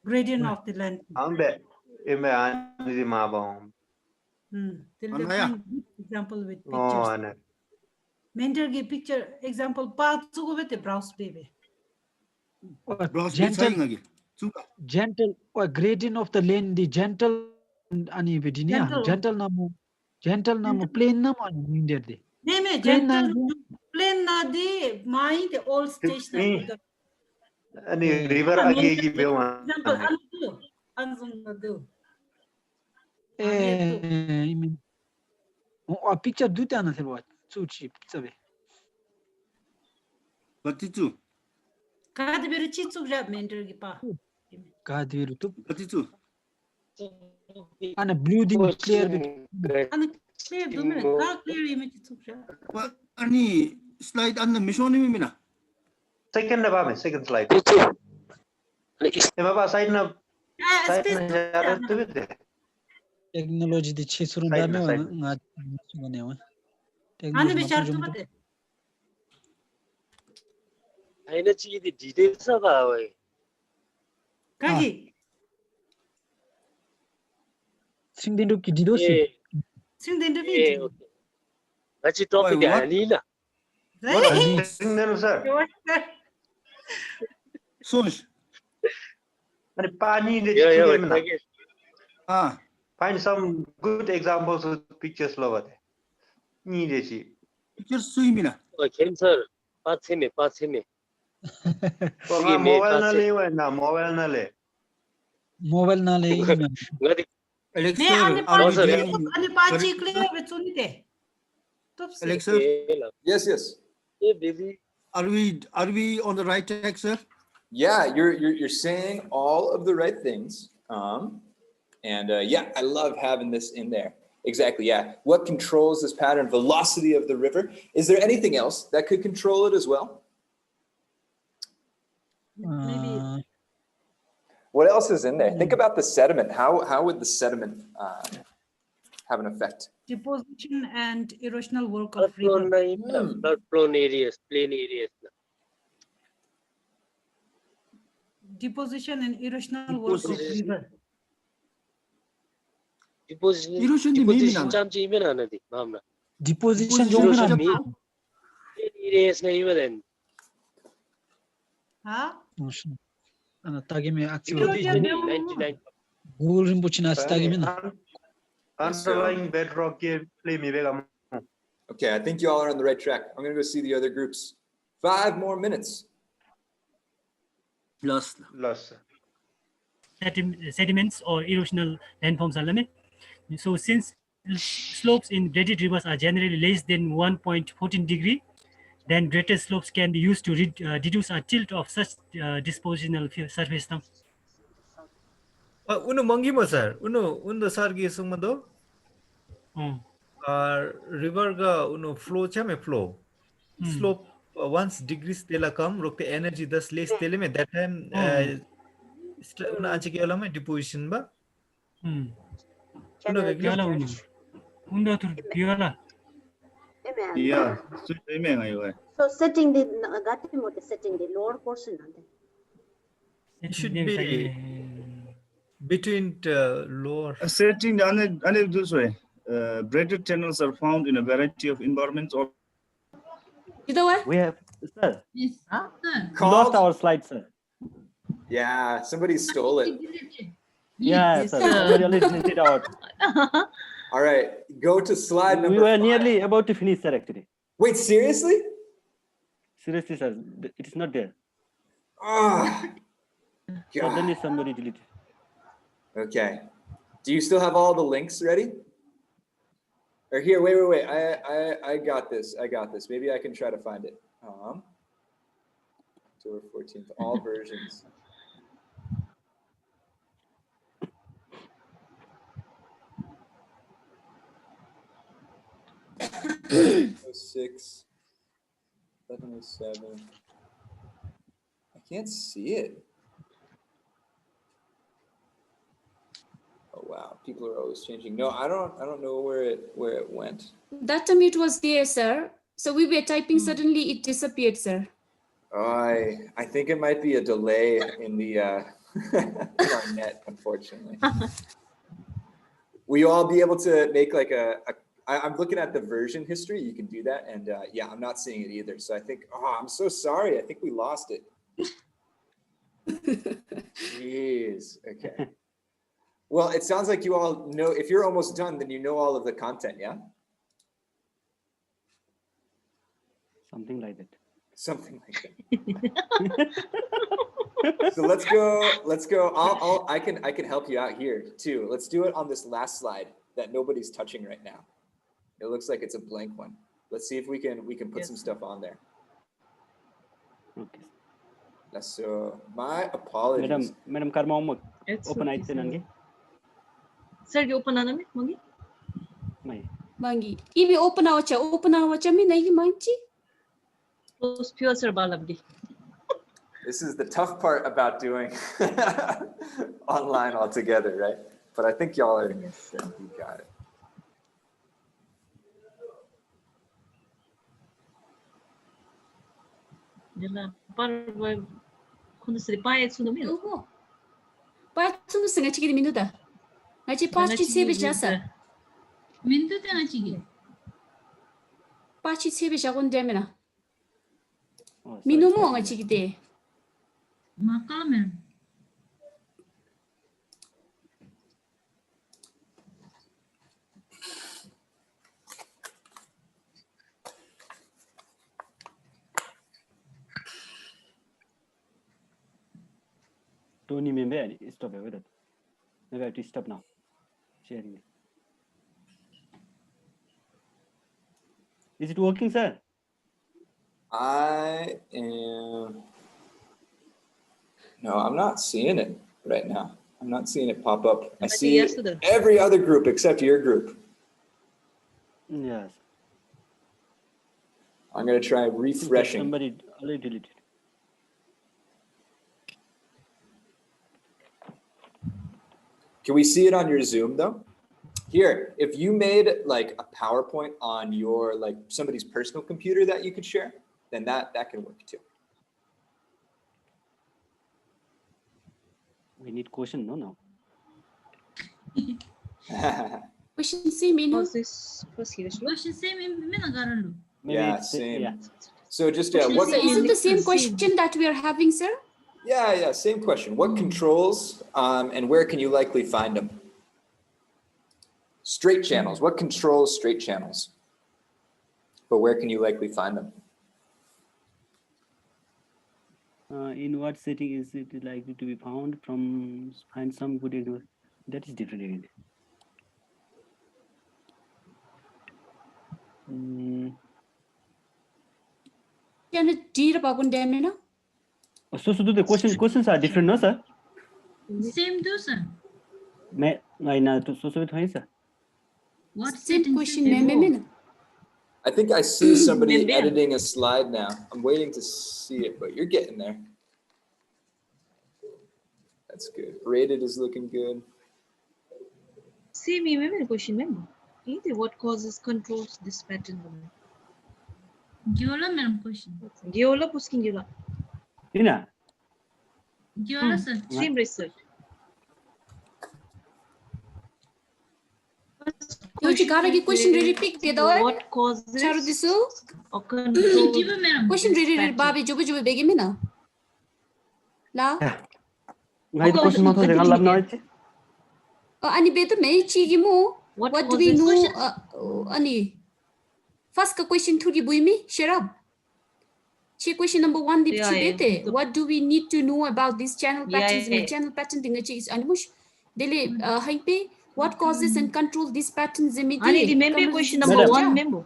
gradient of the land. Ambe ime ani ma ba. Example with pictures. Mentor give picture example part to with the browse baby. Gentle or gradient of the land the gentle ani bedinia gentle namu plain namu India de. Name gentle plain na di mind all stage na. Ani river agegi bewa. Example anzum na do. A picture do te ana thelwa too cheap sabe. Batitu. Kad beru chitsu grab mentor gi pa. Kad beru tu. Batitu. Ana blue din clear bit. Ana clear do me ka clear image chitsu grab. Ani slide an mission ni mina. Second ba me second slide. Ema ba side na jara tu bit. Technology de che surun da me nga ngane wa. Ani bichar tu bate. Aina chi the details ba wai. Kaji. Singdendo ki didosi. Singdendo bi. Achi topic ani na. Singdendo sir. Soch. Ani pani de chi find some good examples with pictures lo bate. Ni de chi. Pictures sui mina. Okay sir. Pathime. Mobile na le wa na mobile na le. Mobile na le. Alexa, Alexa. Yes. Hey baby. Are we on the right track, sir? Yeah, you're saying all of the right things. Yeah, I love having this in there. Exactly, yeah. What controls this pattern? Velocity of the river. Is there anything else that could control it as well? Maybe What else is in there? Think about the sediment. How would the sediment have an effect? Deposition and erosional work flood of river. prone areas, plain areas. Deposition and erosional work of river. Deposition jam chi mena na di mamna. Deposition Erosion me. Plain areas na ima then. Huh? Tagime Erosion 99. Google Rinpoche Tagime. Underlying bedrock here, play me vega. Okay, I think you all are on the right track. I'm gonna go see the other groups. 5 more minutes. Lost. Sediments or erosional landforms are limit. So since slopes in braided rivers are generally less than 1.14 degree, then greater slopes can be used to reduce a tilt of such dispositional surface. Uno mangimo sir. Uno sargi sumado. River ga uno flow chame flow. Slope once degrees tela kam rokte energy das less tele me that time uno anche ke alama deposition ba. Uno veglo. Uno tur piola. Yeah. So setting the setting the lower portion. It should be between the lower. Setting this way. Braided channels are found in a variety of environments. Or you know what? We have, sir. Yes. We lost our slide, sir. Yeah, somebody stole it. Yeah, sir. Somebody already sent it out. All right, go to slide number 5. We were nearly about to finish, sir, actually. Wait, seriously? Seriously, sir. It is not there. Oh, Suddenly somebody deleted. Okay. Do you still have all the links ready? Or here, wait. I got this. Maybe I can try to find it. October 14th, all versions. '06, 1107. I can't see it. Oh wow, people are always changing. No, I don't know where it went. That time it was there, sir. So we were typing, suddenly it disappeared, sir. I think it might be a delay in the in our net, unfortunately. Will you all be able to make like I'm looking at the version history. You can do that, and yeah, I'm not seeing it either. So I think, I'm so sorry. I think we lost it. Jeez. Okay. Well, it sounds like you all know. If you're almost done, then you know all of the content. Yeah. Something like that. Something like that. So let's go. I can help you out here too. Let's do it on this last slide that nobody's touching right now. It looks like it's a blank one. Let's see if we can put some stuff on there. Okay. So my apologies. Madam Karma open it nange. Sir, open na namin, Mangi? Mangi. Ibi open awacha mi nahi manchi. Close pure sir balabdi. This is the tough part about doing online altogether, right? But I think y'all are, you got it. Jala, para kung sa ripayan suno min. Oo. Pa suno sa ngachi kini minuta. Ngachi pachi sebe jasa. Minuta ngachi gi. Pachi sebe jagon demena. Minumo ngachi gide. Makamen. Tony member, stop with it. Maybe I have to stop now. Sharing it. Is it working, sir? I am. No, I'm not seeing it right now. I'm not seeing it pop up. I see every other group except your group. Yes. I'm going to try refreshing. Somebody already deleted. Can we see it on your Zoom though? Here, if you made like a PowerPoint on your like somebody's personal computer that you could share, then that can work too. We need question, no, now. Question same, Question same, yeah, same. Yeah. So just is it the same question that we are having, sir? Yeah, same question. What controls and where can you likely find them? Straight channels. What controls straight channels? But where can you likely find them? In what setting is it likely to be found? Find some good example. That is different again. So the questions are different, no, sir? Same too, sir. What same question? I think I see somebody editing a slide now. I'm waiting to see it, but you're getting there. That's good. Braided is looking good. Same question, member. What causes controls this pattern? Gyola, ma'am, question. Gyola, pusking Gyola. Ina. Gyola, sir. Same research. Question repeat what causes or controls question repeat babi jubu begi mina la question matter dengan lab na aje ani betu me chigi mo what do we know ani first question thuri buimi sharab chi question number 1 dip chi bete what do we need to know about this channel patterns channel pattern dinga chi is animush dele haipe what causes and control these patterns immediately? Question number 1, member.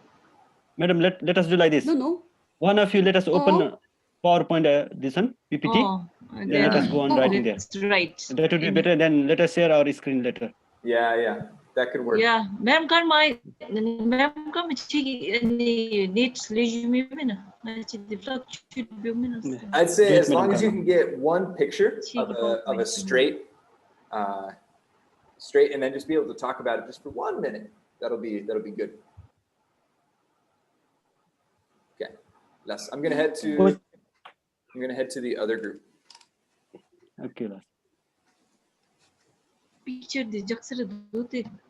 Madam, let us do like this. No. One of you let us open PowerPoint, this one, PPT. Then let us go on writing there. Right. That would be better. Then let us share our screen later. Yeah. That could work. Yeah. Ma'am, needs resume. I'd say as long as you can get one picture of a straight, and then just be able to talk about it just for 1 minute. That'll be good. Okay. I'm gonna head to the other group. Okay, Les. Picture the juxtaposition.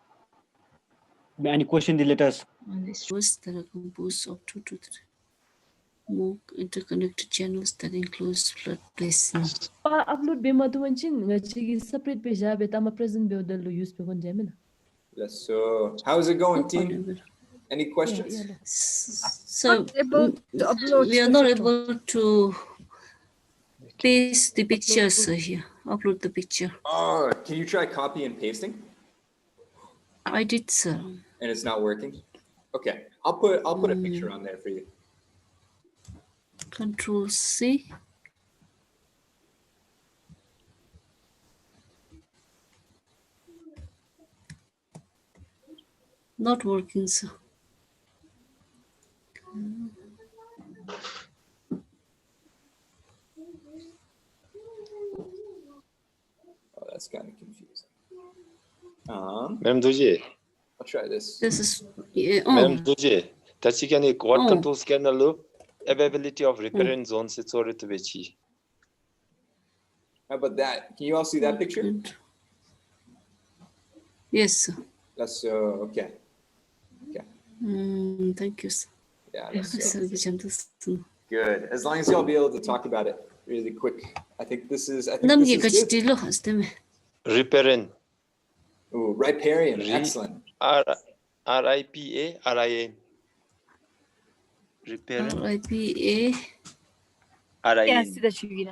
Any question? Let us. Shows that are composed of 2 to 3 more interconnected channels that includes flood placing. Upload bema tu wanchin ngachi separate page beta ma present be odal use pe kon jamina. So how's it going, team? Any questions? So we are not able to paste the pictures here. Upload the picture. Oh, can you try copy and pasting? I did, sir. And it's not working? Okay, I'll put a picture on there for you. Control C. Not working, sir. Oh, that's kind of confusing. Madam Doji. I'll try this. This is Madam Doji. That's again what controls can allow availability of recurrent zones. It's already to be. How about that? Can you all see that picture? Yes, sir. That's okay. Thank you, sir. Yeah. Good. As long as y'all be able to talk about it really quick. I think this is good. Riparian. Ooh, riparian. Excellent. R-I-P-A-R-I-N. Riparian. R-I-P-A. R-I-N. Yes, that's you.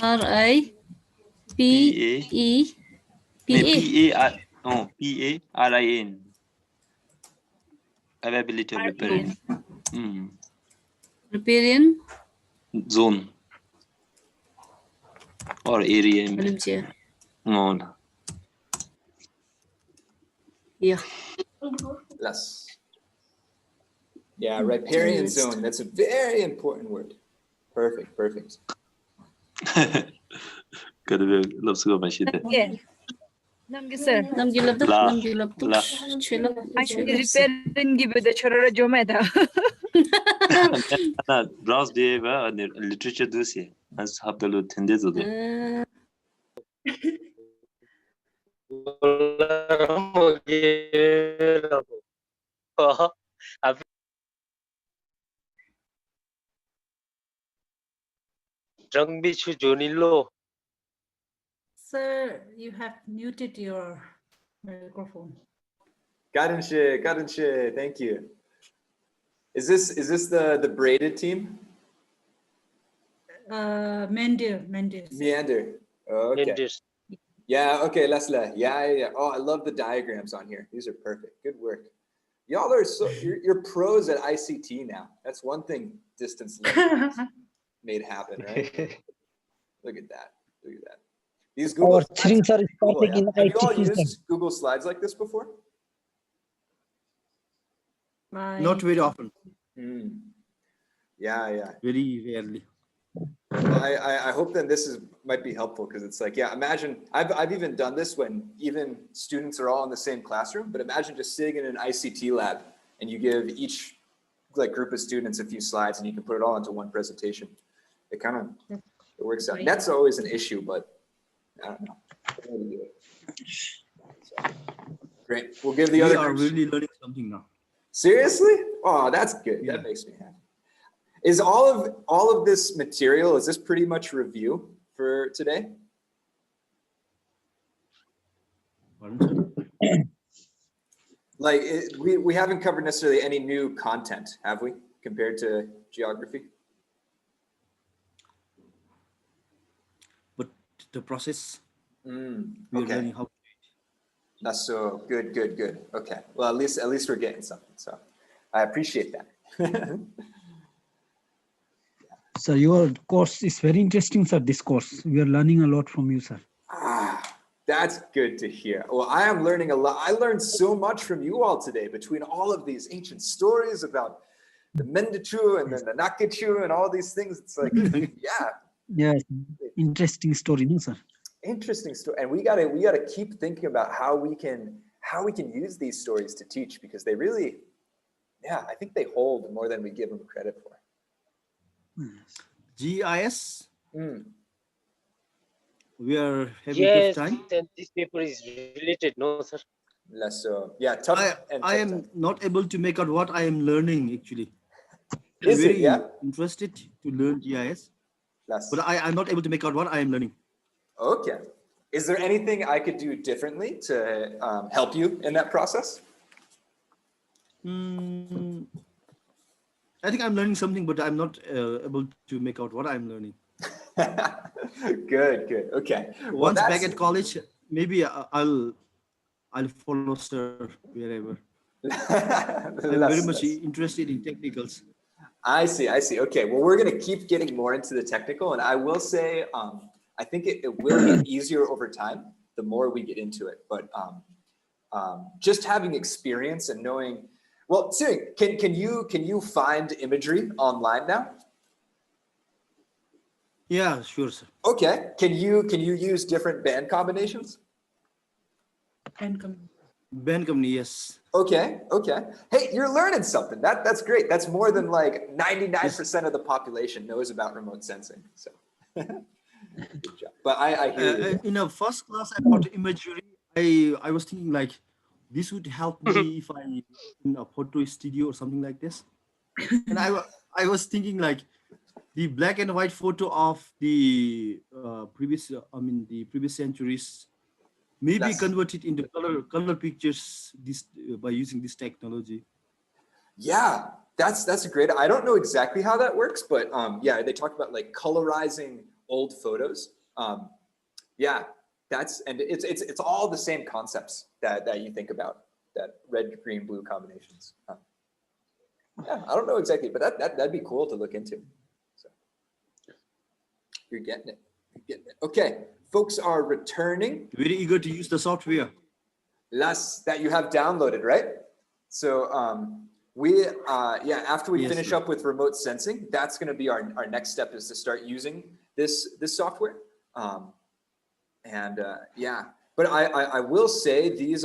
R-I-P-E. P-A-R-I-N. Availability of riparian. Riparian Zone. Or area. No. Yeah. Less. Yeah, riparian zone. That's a very important word. Perfect, perfect. Yeah. Namgi sir. Repairing give the chorora jomeda. Browse day literature dossier. As have the lieutenant. Sir, you have muted your microphone. Karinche, thank you. Is this the braided team? Meander. Meander. Okay. Yeah, okay, Leslie. Yeah. Oh, I love the diagrams on here. These are perfect. Good work. Y'all are you're pros at ICT now. That's one thing distance learning made happen, right? Look at that. These Google Slides, have you all used Google Slides like this before? Not very often. Yeah. Very rarely. Well, I hope then this might be helpful, because it's like, yeah, imagine I've even done this when even students are all in the same classroom, but imagine just sitting in an ICT lab and you give each group of students a few slides and you can put it all into one presentation. It kind of works out. That's always an issue, but I don't know. So, great. We'll give the other groups. We are really learning something now. Seriously? Oh, that's good. Yeah. That makes me happy. Is all of this material, is this pretty much review for today? Like we haven't covered necessarily any new content, have we, compared to geography? But the process, we are okay. learning how to do it. That's so good. Okay. Well, at least we're getting something. So I appreciate that. So your course is very interesting, sir. This course, we are learning a lot from you, sir. That's good to hear. Well, I am learning a lot. I learned so much from you all today, between all of these ancient stories about the Mendichu and then the Nakichu and all these things. It's like, yeah. Yes, interesting story, no, sir. Interesting story, and we gotta keep thinking about how we can use these stories to teach, because they really, yeah, I think they hold more than we give them credit for. GIS. We are having a tough time. Yes, and this paper is related, no, sir? Less so. Yeah, tough. I am not able to make out what I am learning, actually. I'm very interested to learn GIS, but I'm not able to make out what I am learning. Okay. Is there anything I could do differently to help you in that process? I think I'm learning something, but I'm not able to make out what I'm learning. Good. Okay. Once back at college, maybe I'll follow sir wherever. I'm very much interested in technicals. I see. Okay. Well, we're going to keep getting more into the technical, and I will say, I think it will get easier over time the more we get into it. But just having experience and knowing. Well, Siri, can you find imagery online now? Yeah, sure, sir. Okay. Can you use different band combinations? Band company, yes. Okay. Hey, you're learning something. That's great. That's more than like 99% of the population knows about remote sensing. So, good job. But I hear you. In a first class about imagery, I was thinking like this would help me if I in a photo studio or something like this. And I was thinking like the black and white photo of the previous centuries maybe converted into color pictures by using this technology. Yeah, that's a great. I don't know exactly how that works, but yeah, they talk about like colorizing old photos. Yeah, it's all the same concepts that you think about, that red, green, blue combinations. Yeah, I don't know exactly, but that'd be cool to look into. So you're getting it. You're getting it. Okay, folks are returning. Very eager to use the software. That you have downloaded, right? So after we finish up with remote sensing, that's going to be our next step, is to start using this software. But I will say these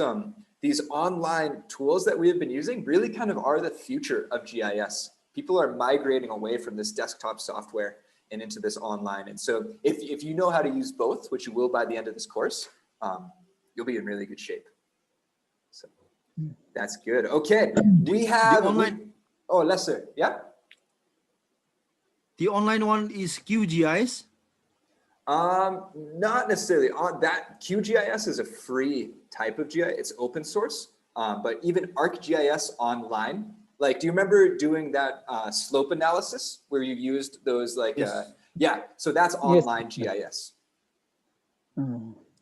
online tools that we have been using really kind of are the future of GIS. People are migrating away from this desktop software and into this online. And so if you know how to use both, which you will by the end of this course, you'll be in really good shape. So that's good. Okay, we have Lester, yeah? The online one is QGIS? Not necessarily. That QGIS is a free type of GIS. It's open source. But even ArcGIS Online, like, do you remember doing that slope analysis where you used those like, so that's online GIS.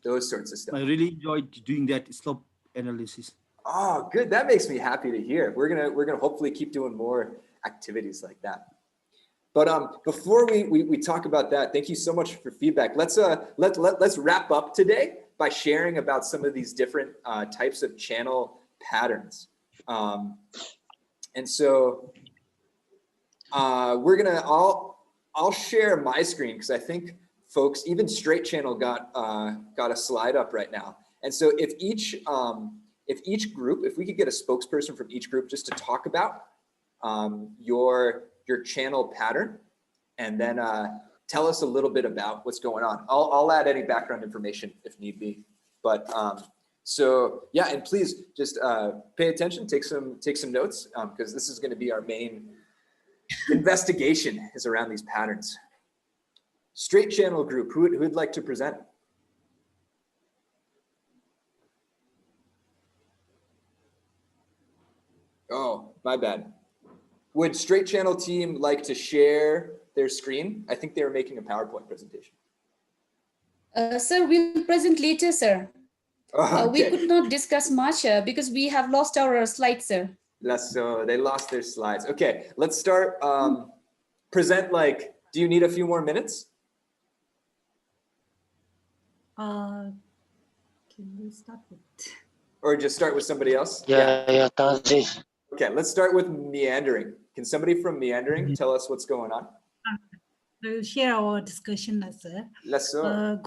Those sorts of stuff. I really enjoyed doing that slope analysis. Oh, good. That makes me happy to hear. We're gonna hopefully keep doing more activities like that. But before we talk about that, thank you so much for feedback. Let's wrap up today by sharing about some of these different types of channel patterns. And so I'll share my screen, because I think folks, even Straight Channel got a slide up right now. And so if each group, if we could get a spokesperson from each group just to talk about your channel pattern, and then tell us a little bit about what's going on. I'll add any background information if need be. But so yeah, and please just pay attention, take some notes, because this is going to be our main investigation, is around these patterns. Straight Channel group, who'd like to present? Oh, my bad. Would Straight Channel team like to share their screen? I think they were making a PowerPoint presentation. Sir, we'll present later, sir. Okay. We could not discuss much because we have lost our slides, sir. So they lost their slides. Okay, let's start. Present, like, do you need a few more minutes? Can we start with? Or just start with somebody else? Yeah. Okay, let's start with meandering. Can somebody from meandering tell us what's going on? I will share our discussion, sir. Let's go.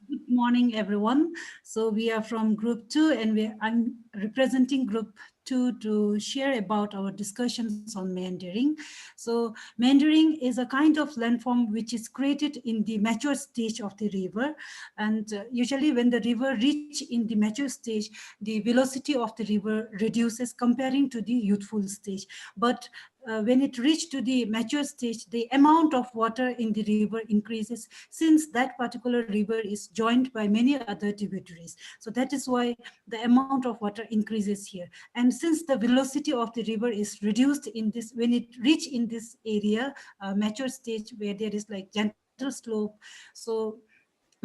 Good morning, everyone. So we are from Group 2, and I'm representing Group 2 to share about our discussions on meandering. So meandering is a kind of landform which is created in the mature stage of the river. And usually when the river reach in the mature stage, the velocity of the river reduces comparing to the youthful stage. But when it reaches to the mature stage, the amount of water in the river increases, since that particular river is joined by many other tributaries. So that is why the amount of water increases here. And since the velocity of the river is reduced in this, when it reach in this area, mature stage where there is like gentle slope. So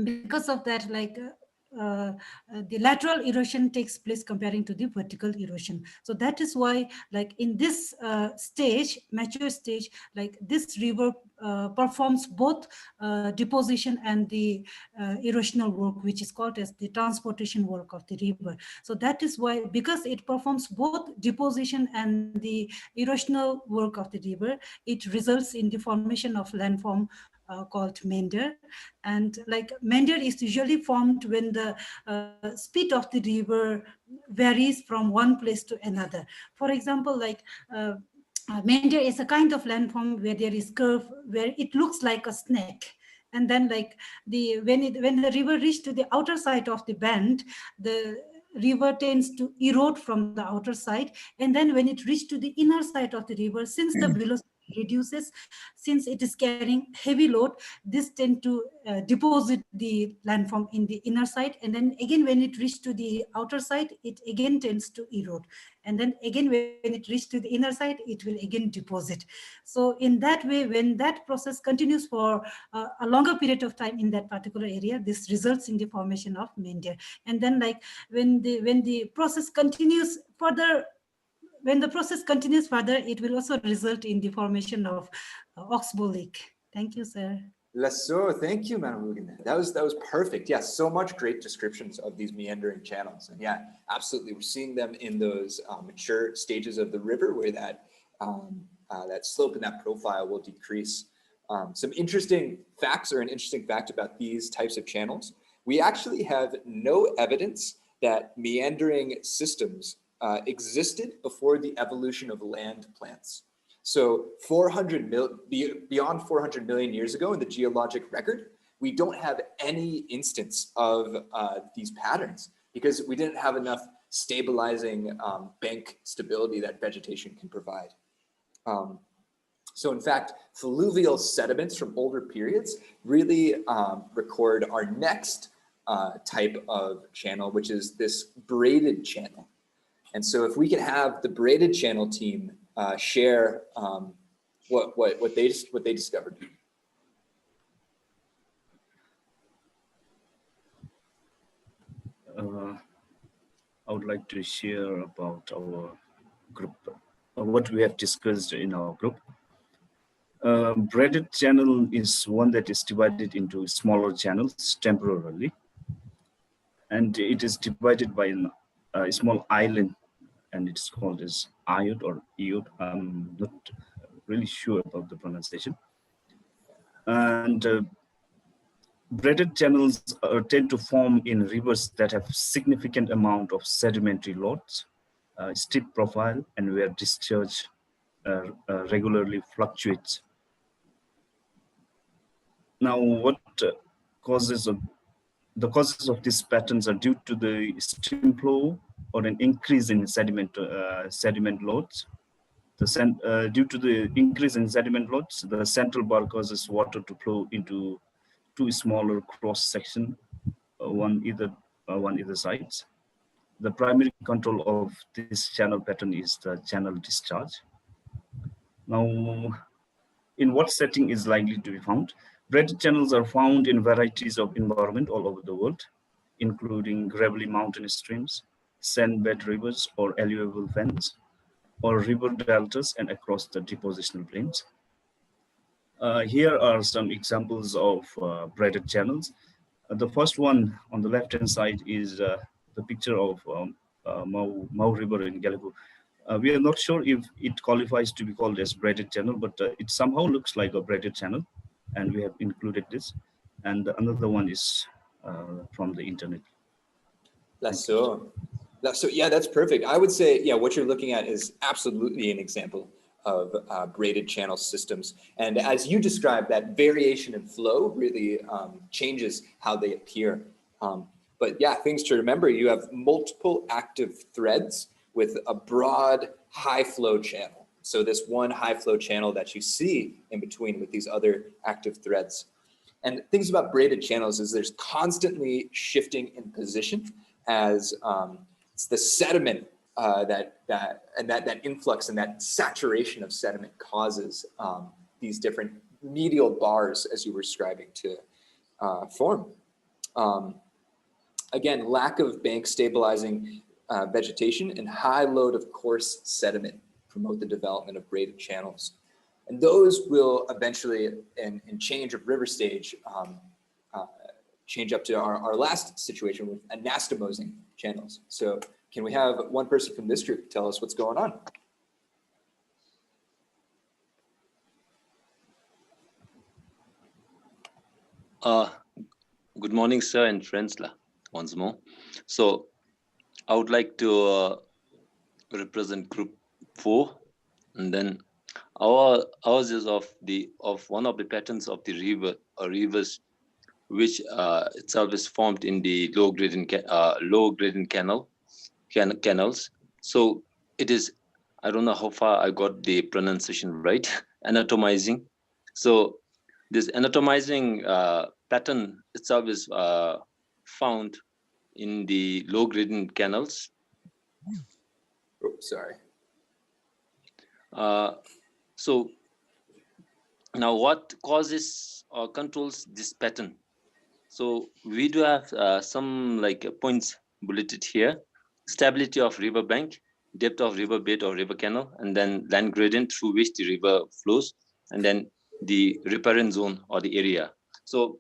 because of that, like the lateral erosion takes place comparing to the vertical erosion. So that is why, like in this stage, mature stage, like this river performs both deposition and the erosional work, which is called as the transportation work of the river. So that is why, because it performs both deposition and the erosional work of the river, it results in the formation of landform called meander. And like meander is usually formed when the speed of the river varies from one place to another. For example, like meander is a kind of landform where there is curve, where it looks like a snake. And then like when the river reaches to the outer side of the bend, the river tends to erode from the outer side. And then when it reaches to the inner side of the river, since the velocity reduces, since it is carrying heavy load, this tend to deposit the landform in the inner side. And then again, when it reaches to the outer side, it again tends to erode. And then again, when it reaches to the inner side, it will again deposit. So in that way, when that process continues for a longer period of time in that particular area, this results in the formation of meander. And then like when the process continues further when the process continues further, it will also result in the formation of oxbow lake. Thank you, sir. So thank you, Madam Mugen. That was perfect. Yeah, so much great descriptions of these meandering channels. And yeah, absolutely, we're seeing them in those mature stages of the river where that that slope and that profile will decrease. Some interesting facts, or an interesting fact about these types of channels. We actually have no evidence that meandering systems existed before the evolution of land plants. So beyond 400 million years ago in the geologic record, we don't have any instance of these patterns because we didn't have enough stabilizing bank stability that vegetation can provide. So in fact, fluvial sediments from older periods really record our next type of channel, which is this braided channel. And so if we can have the braided channel team share what they discovered. I would like to share about our group, what we have discussed in our group. Braided channel is one that is divided into smaller channels temporarily, and it is divided by a small island, and it's called as Iod or Iod. I'm not really sure about the pronunciation. And braided channels tend to form in rivers that have significant amount of sedimentary loads, steep profile, and where discharge regularly fluctuates. Now, what the causes of these patterns are due to the stream flow or an increase in sediment loads. Due to the increase in sediment loads, the central bar causes water to flow into two smaller cross section, one either sides. The primary control of this channel pattern is the channel discharge. Now, in what setting is likely to be found? Braided channels are found in varieties of environment all over the world, including gravelly mountain streams, sandbed rivers or alluvial fens, or river deltas and across the depositional plains. Here are some examples of braided channels. The first one on the left-hand side is the picture of Mau River in Gallipoli. We are not sure if it qualifies to be called as braided channel, but it somehow looks like a braided channel, and we have included this. And another one is from the internet. So yeah, that's perfect. I would say, yeah, what you're looking at is absolutely an example of braided channel systems. And as you described, that variation in flow really changes how they appear. But yeah, things to remember, you have multiple active threads with a broad high flow channel. So this one high flow channel that you see in between with these other active threads. And things about braided channels is there's constantly shifting in position as it's the sediment that influx and that saturation of sediment causes these different medial bars, as you were describing, to form. Again, lack of bank stabilizing vegetation and high load of coarse sediment promote the development of braided channels. And those will eventually, in change of river stage, change up to our last situation with anastomosing channels. So can we have one person from this group tell us what's going on? Good morning, sir and friends, once more. So I would like to represent group 4, and then ours is of one of the patterns of the river or rivers, which itself is formed in the low gradient canals. So it is, I don't know how far I got the pronunciation right, anatomizing. So this anatomizing pattern itself is found in the low gradient canals. Oh, sorry. So now what causes or controls this pattern? So we do have some points bulleted here. Stability of riverbank, depth of river bed or river canal, and then land gradient through which the river flows, and then the riparian zone or the area. So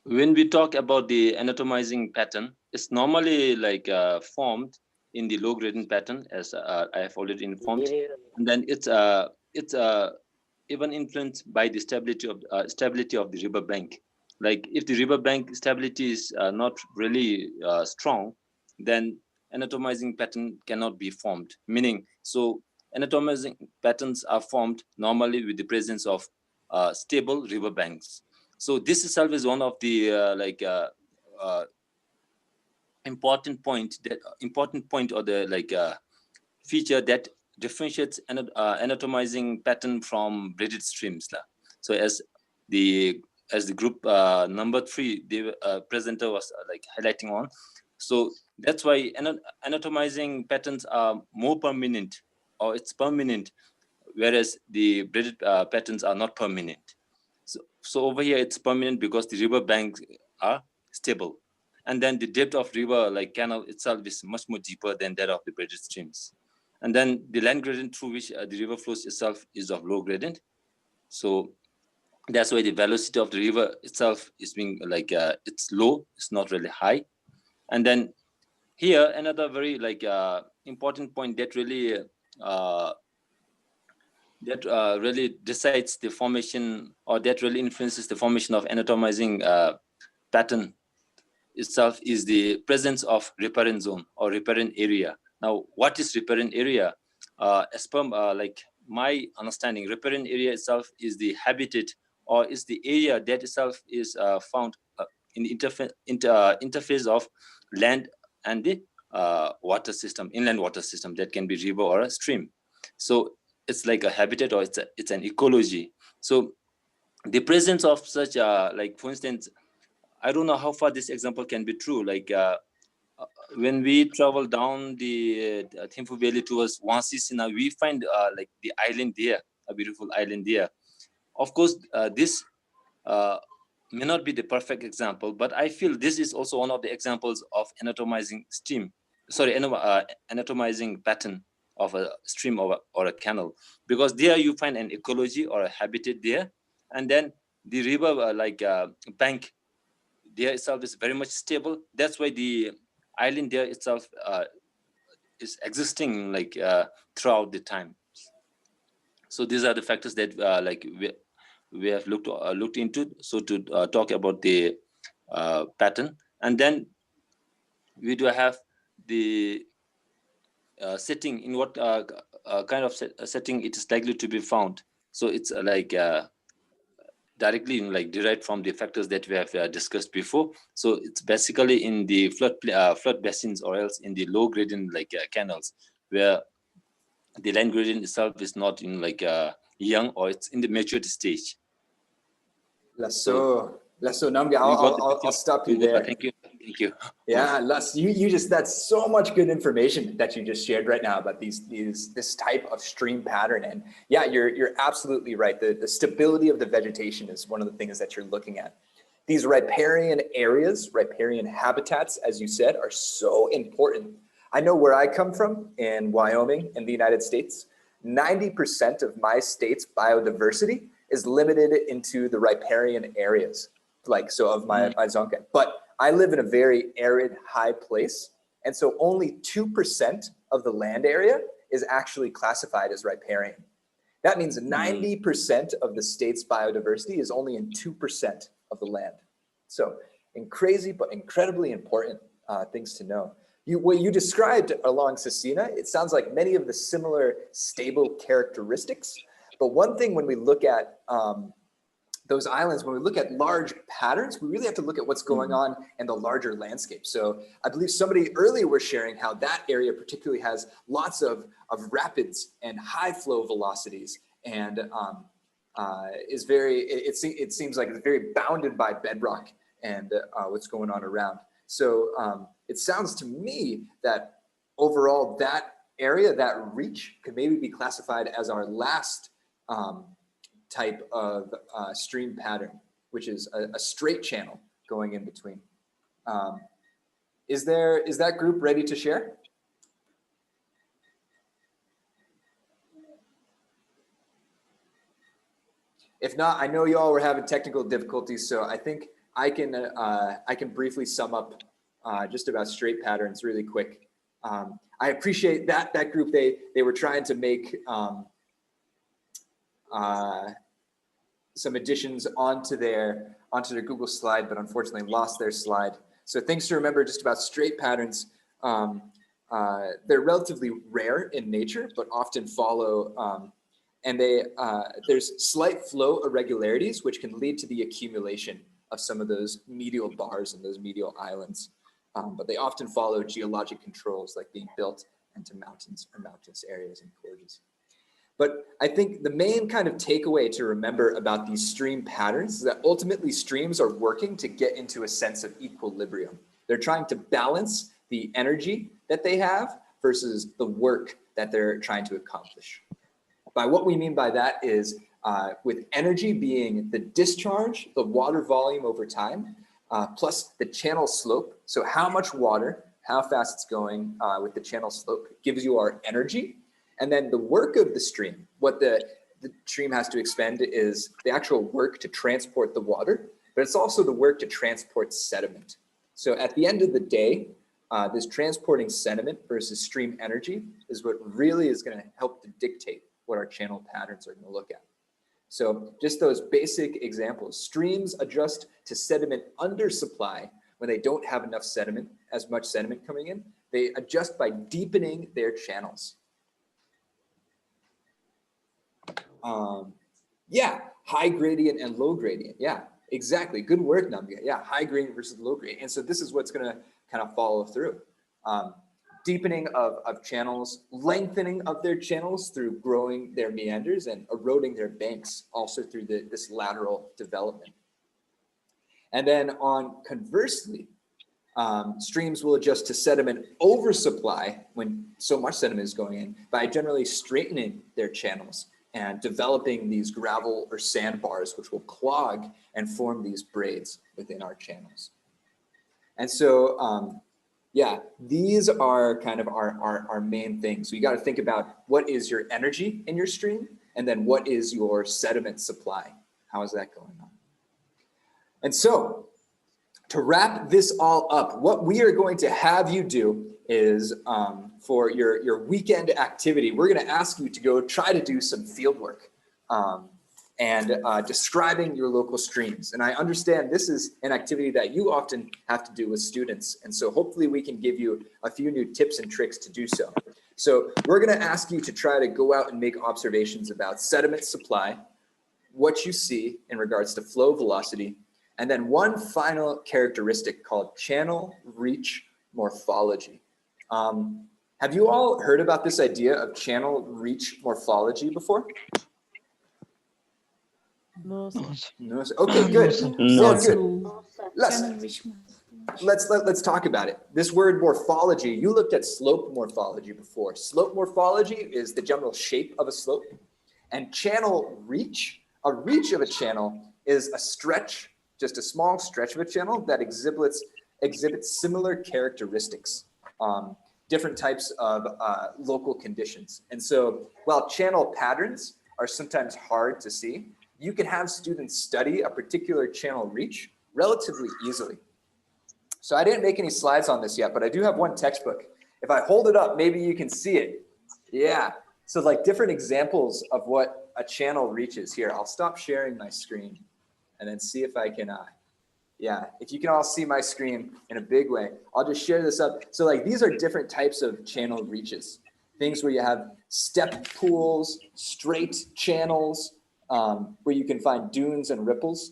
when we talk about the anatomizing pattern, it's normally like formed in the low gradient pattern, as I have already informed, and then it's even influenced by the stability of the river bank. Like if the river bank stability is not really strong, then anatomizing pattern cannot be formed. Meaning, so anatomizing patterns are formed normally with the presence of stable river banks. So this itself is one of the important point or the feature that differentiates anatomizing pattern from braided streams. So as the group number 3, the presenter was highlighting on. So that's why anatomizing patterns are more permanent, or it's permanent, whereas the braided patterns are not permanent. So over here it's permanent because the river banks are stable, and then the depth of river canal itself is much more deeper than that of the braided streams. And then the land gradient through which the river flows itself is of low gradient. So that's why the velocity of the river itself is being it's low, it's not really high. And then here another very important point that really decides the formation, or that really influences the formation of anatomizing pattern itself, is the presence of riparian zone or riparian area. Now, what is riparian area? As per my understanding, riparian area itself is the habitat, or is the area that itself is found in the interface of land and the water system, inland water system, that can be river or a stream. So it's like a habitat, or it's an ecology. So the presence of such for instance, I don't know how far this example can be true. When we travel down the Thimphu Valley towards Wansisina, we find the island there, a beautiful island there. Of course, this may not be the perfect example, but I feel this is also one of the examples of anatomizing anatomizing pattern of a stream or a canal, because there you find an ecology or a habitat there, and then the river bank there itself is very much stable. That's why the island there itself is existing throughout the time. So these are the factors that we have looked into, so to talk about the pattern. And then we do have the setting, in what kind of setting it is likely to be found. So it's directly derived from the factors that we have discussed before. So it's basically in the flood basins, or else in the low gradient canals, where the land gradient itself is not in young, or it's in the maturity stage. So Namga, I'll stop you there. Thank you. Yeah, Les, you just, that's so much good information that you just shared right now about this type of stream pattern. And yeah, you're absolutely right. The stability of the vegetation is one of the things that you're looking at. These riparian areas, riparian habitats, as you said, are so important. I know where I come from in Wyoming in the United States, 90% of my state's biodiversity is limited into the riparian areas, of my Zonka. But I live in a very arid, high place. And so only 2% of the land area is actually classified as riparian. That means 90% of the state's biodiversity is only in 2% of the land. So crazy, but incredibly important things to know. What you described along Sasina, it sounds like many of the similar stable characteristics. But one thing when we look at those islands, when we look at large patterns, we really have to look at what's going on in the larger landscape. So I believe somebody earlier was sharing how that area particularly has lots of rapids and high flow velocities, and is very, it seems like it's very bounded by bedrock and what's going on around. So it sounds to me that overall that area, that reach, could maybe be classified as our last type of stream pattern, which is a straight channel going in between. Is that group ready to share? If not, I know you all were having technical difficulties, so I think I can briefly sum up just about straight patterns really quick. I appreciate that group. They were trying to make some additions onto their Google slide, but unfortunately lost their slide. So things to remember just about straight patterns. They're relatively rare in nature, but often follow, and there's slight flow irregularities, which can lead to the accumulation of some of those medial bars and those medial islands. But they often follow geologic controls like being built into mountains or mountainous areas and gorges. But I think the main kind of takeaway to remember about these stream patterns is that ultimately streams are working to get into a sense of equilibrium. They're trying to balance the energy that they have versus the work that they're trying to accomplish. By what we mean by that is with energy being the discharge, the water volume over time, plus the channel slope. So how much water, how fast it's going with the channel slope gives you our energy. And then the work of the stream, what the stream has to expend is the actual work to transport the water, but it's also the work to transport sediment. So at the end of the day, this transporting sediment versus stream energy is what really is going to help to dictate what our channel patterns are going to look at. So just those basic examples, streams adjust to sediment undersupply when they don't have enough sediment, as much sediment coming in. They adjust by deepening their channels. Yeah, high gradient and low gradient. Yeah, exactly. Good work, Namga. Yeah, high gradient versus low gradient. And so this is what's going to kind of follow through. Deepening of channels, lengthening of their channels through growing their meanders and eroding their banks also through this lateral development. And then on conversely, streams will adjust to sediment oversupply when so much sediment is going in by generally straightening their channels and developing these gravel or sand bars, which will clog and form these braids within our channels. And so, yeah, these are kind of our main things. So you got to think about what is your energy in your stream, and then what is your sediment supply? How is that going on? And so to wrap this all up, what we are going to have you do is for your weekend activity, we're going to ask you to go try to do some field work and describing your local streams. And I understand this is an activity that you often have to do with students. And so hopefully we can give you a few new tips and tricks to do so. So we're going to ask you to try to go out and make observations about sediment supply, what you see in regards to flow velocity, and then one final characteristic called channel reach morphology. Have you all heard about this idea of channel reach morphology before? No, sir. No, sir. Okay, good. No, Well, good. Let's talk about it. This word morphology, you looked at slope morphology before. Slope morphology is the general shape of a slope. And channel reach, a reach of a channel is a stretch, just a small stretch of a channel that exhibits similar characteristics, different types of local conditions. And so while channel patterns are sometimes hard to see, you can have students study a particular channel reach relatively easily. So I didn't make any slides on this yet, but I do have one textbook. If I hold it up, maybe you can see it. Yeah, so like different examples of what a channel reach is here. I'll stop sharing my screen and then see if I can, yeah, if you can all see my screen in a big way, I'll just share this up. So like these are different types of channel reaches. Things where you have step pools, straight channels, where you can find dunes and ripples.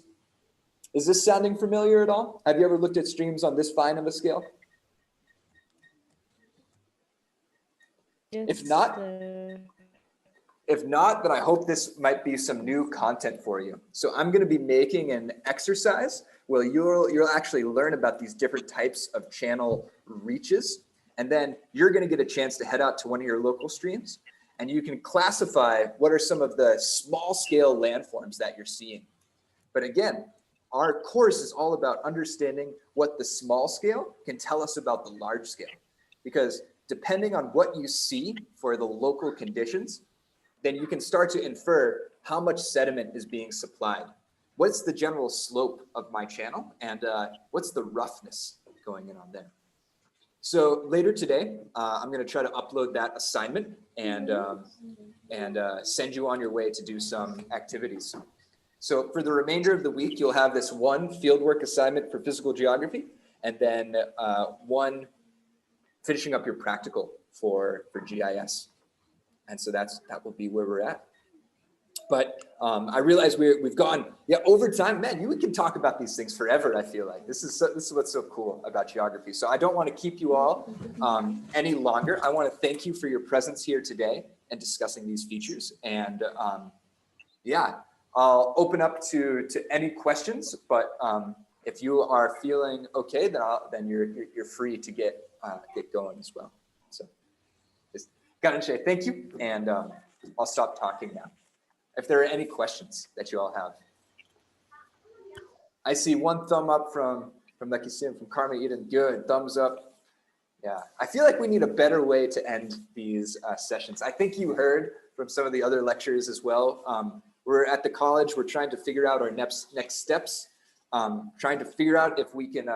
Is this sounding familiar at all? Have you ever looked at streams on this fine of a scale? Yes, If not, then I hope this might be some new content for you. So I'm going to be making an exercise where you'll actually learn about these different types of channel reaches. And then you're going to get a chance to head out to one of your local streams and you can classify what are some of the small scale landforms that you're seeing. But again, our course is all about understanding what the small scale can tell us about the large scale. Because depending on what you see for the local conditions, then you can start to infer how much sediment is being supplied. What's the general slope of my channel, and what's the roughness going in on there? So later today, I'm going to try to upload that assignment and send you on your way to do some activities. So for the remainder of the week, you'll have this one fieldwork assignment for physical geography, and then one finishing up your practical for GIS. And so that will be where we're at. But I realize we've gone over time. Man, we can talk about these things forever. I feel like this is what's so cool about geography. So I don't want to keep you all any longer. I want to thank you for your presence here today and discussing these features. And I'll open up to any questions. But if you are feeling okay, then you're free to get going as well. So just gotta say thank you, and I'll stop talking now. If there are any questions that you all have. I see one thumb up from Lakisim, from Karma Eden. Good, thumbs up. Yeah, I feel like we need a better way to end these sessions. I think you heard from some of the other lectures as well. We're at the college, we're trying to figure out our next steps, trying to figure out if we can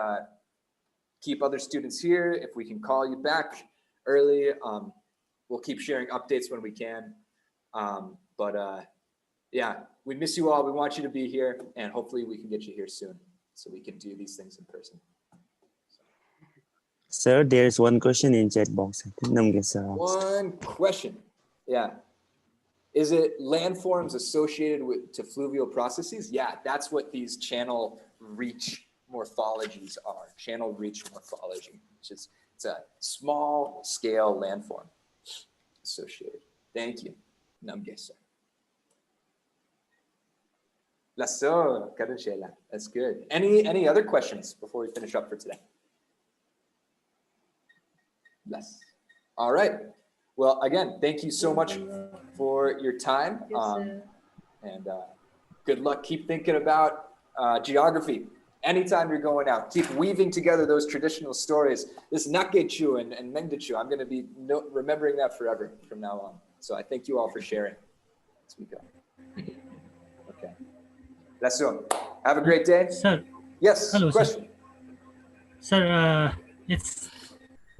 keep other students here, if we can call you back early. We'll keep sharing updates when we can. Yeah, we miss you all. We want you to be here, and hopefully we can get you here soon so we can do these things in person. Sir, there's one question in chat box. One question. Yeah. Is it landforms associated to fluvial processes? Yeah, that's what these channel reach morphologies are. Channel reach morphology. It's a small scale landform associated. Thank you. Namgesa. That's good. Any other questions before we finish up for today? Yes. All right. Well, again, thank you so much for your time. And good luck. Keep thinking about geography. Anytime you're going out, keep weaving together those traditional stories. This Nakechu and Mengdechu, I'm going to be remembering that forever from now on. So I thank you all for sharing as we go. Okay. Lasso, have a great day. Sir. Yes, hello, question. Sir,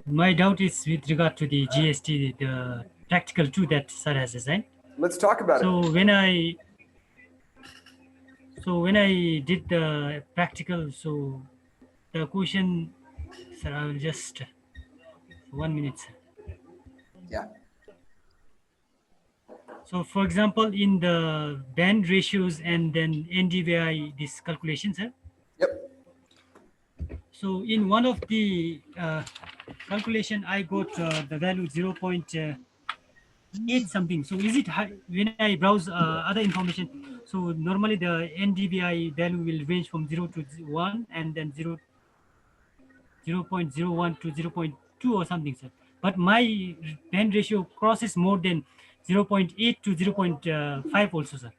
my doubt is with regard to the GST, the practical tool that sir has designed. Let's talk about it. When I did the practical, so the question, sir, I will just 1 minute, sir. Yeah. So for example, in the band ratios and then NDVI, this calculation, sir. Yep. So in one of the calculation, I got the value 0.8 something. So is it high? When I browse other information, so normally the NDVI value will range from 0 to 1 and then 0.01 to 0.2 or something, sir. But my band ratio crosses more than 0.8 to 0.5 also, sir.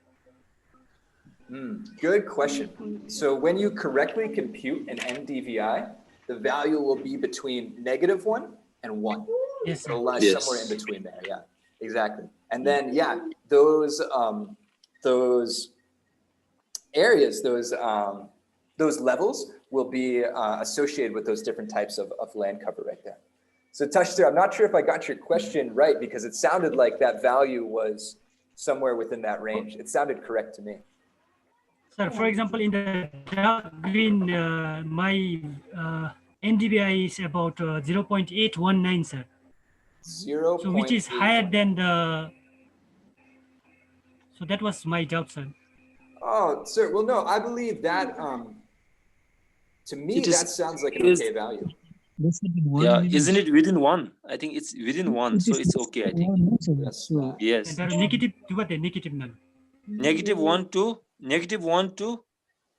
Good question. So when you correctly compute an NDVI, the value will be between -1 and 1. Yes, it'll lie somewhere in between there. Yeah, exactly. And then those areas, those levels will be associated with those different types of land cover right there. So Tashter, I'm not sure if I got your question right because it sounded like that value was somewhere within that range. It sounded correct to me. Sir, for example, in the dark green, my NDVI is about 0.819, sir. 0. So which is higher than the. So that was my doubt, sir. Oh, sir. Well, no, I believe that. To me, that sounds like an okay value. Yeah, isn't it within 1? I think it's within 1, so it's okay. I think. Yes. Negative to what? Negative none. -1 to -1 to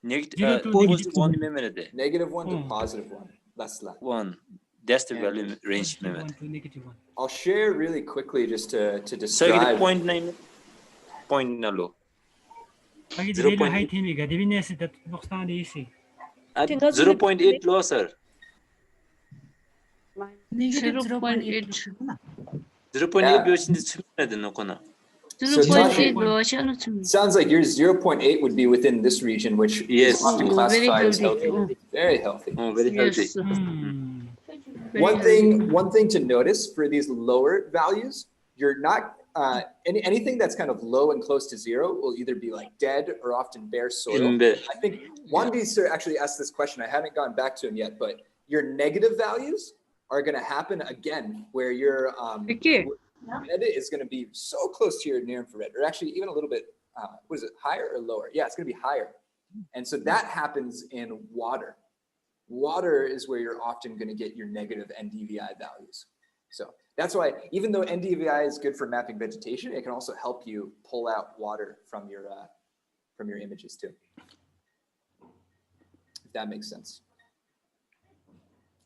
-0 to positive 1 -1 to +1. That's 1. That's the value range method. I'll share really quickly just to So describe. 0.9 point nalo. Pagi di value height himi ga divine esi dat noqstan di isi. 0.8 low, sir. Negative 0.8. 0.8 묘신데 측면에 넣거나. So Tasha, sounds like yours 0.8 would be within this region, which is often classified as healthy. Very healthy. Very healthy. One thing to notice for these lower values, you're not anything that's kind of low and close to zero will either be like dead or often bare soil. I think Wandi sir actually asked this question. I haven't gone back to him yet, but your negative values are going to happen again, where your red is going to be so close to your near infrared, or actually even a little bit, what is it, higher or lower? Yeah, it's going to be higher. And so that happens in water. Water is where you're often going to get your negative NDVI values. So that's why, even though NDVI is good for mapping vegetation, it can also help you pull out water from your images too. If that makes sense.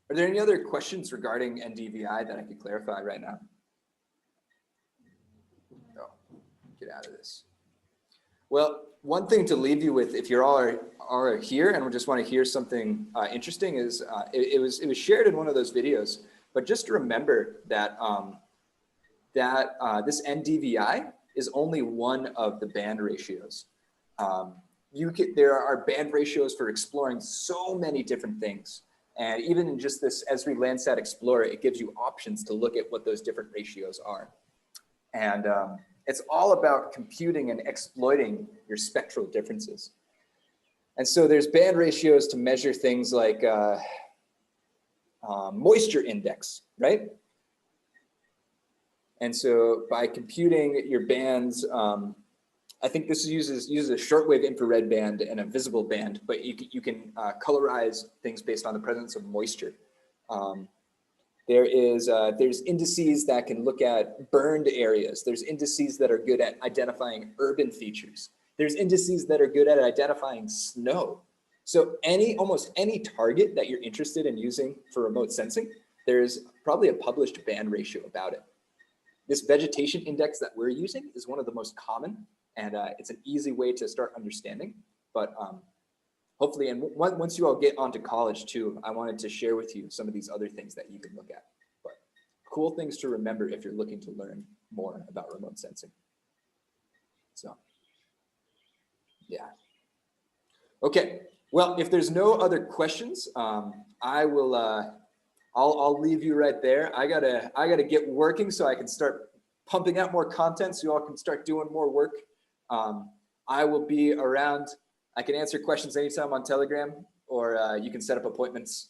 Are there any other questions regarding NDVI that I could clarify right now? No, get out of this. Well, one thing to leave you with, if you're all are here and we just want to hear something interesting, is it was shared in one of those videos. But just remember that this NDVI is only one of the band ratios. There are band ratios for exploring so many different things. And even in just this Esri Landsat Explorer, it gives you options to look at what those different ratios are. And it's all about computing and exploiting your spectral differences. And so there's band ratios to measure things like moisture index, right? And so by computing your bands, I think this uses a shortwave infrared band and a visible band, but you can colorize things based on the presence of moisture. There's indices that can look at burned areas. There's indices that are good at identifying urban features. There's indices that are good at identifying snow. So almost any target that you're interested in using for remote sensing, there's probably a published band ratio about it. This vegetation index that we're using is one of the most common, and it's an easy way to start understanding. But hopefully, and once you all get onto college too, I wanted to share with you some of these other things that you can look at. But cool things to remember if you're looking to learn more about remote sensing. So, yeah. Okay. Well, if there's no other questions, I will. I'll leave you right there. I gotta get working so I can start pumping out more content so you all can start doing more work. I will be around. I can answer questions anytime on Telegram, or you can set up appointments.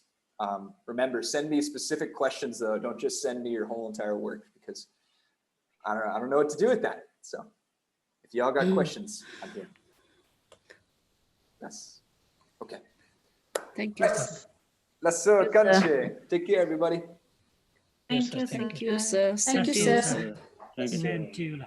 Remember, send me specific questions though. Don't just send me your whole entire work, because I don't know what to do with that. So if y'all got questions, I'm here. Yes. Okay. Thank you. Let's kanche. Take care, everybody. Thank you, sir. Thank you, sir. Thank you, sir. Thank you. Same to you.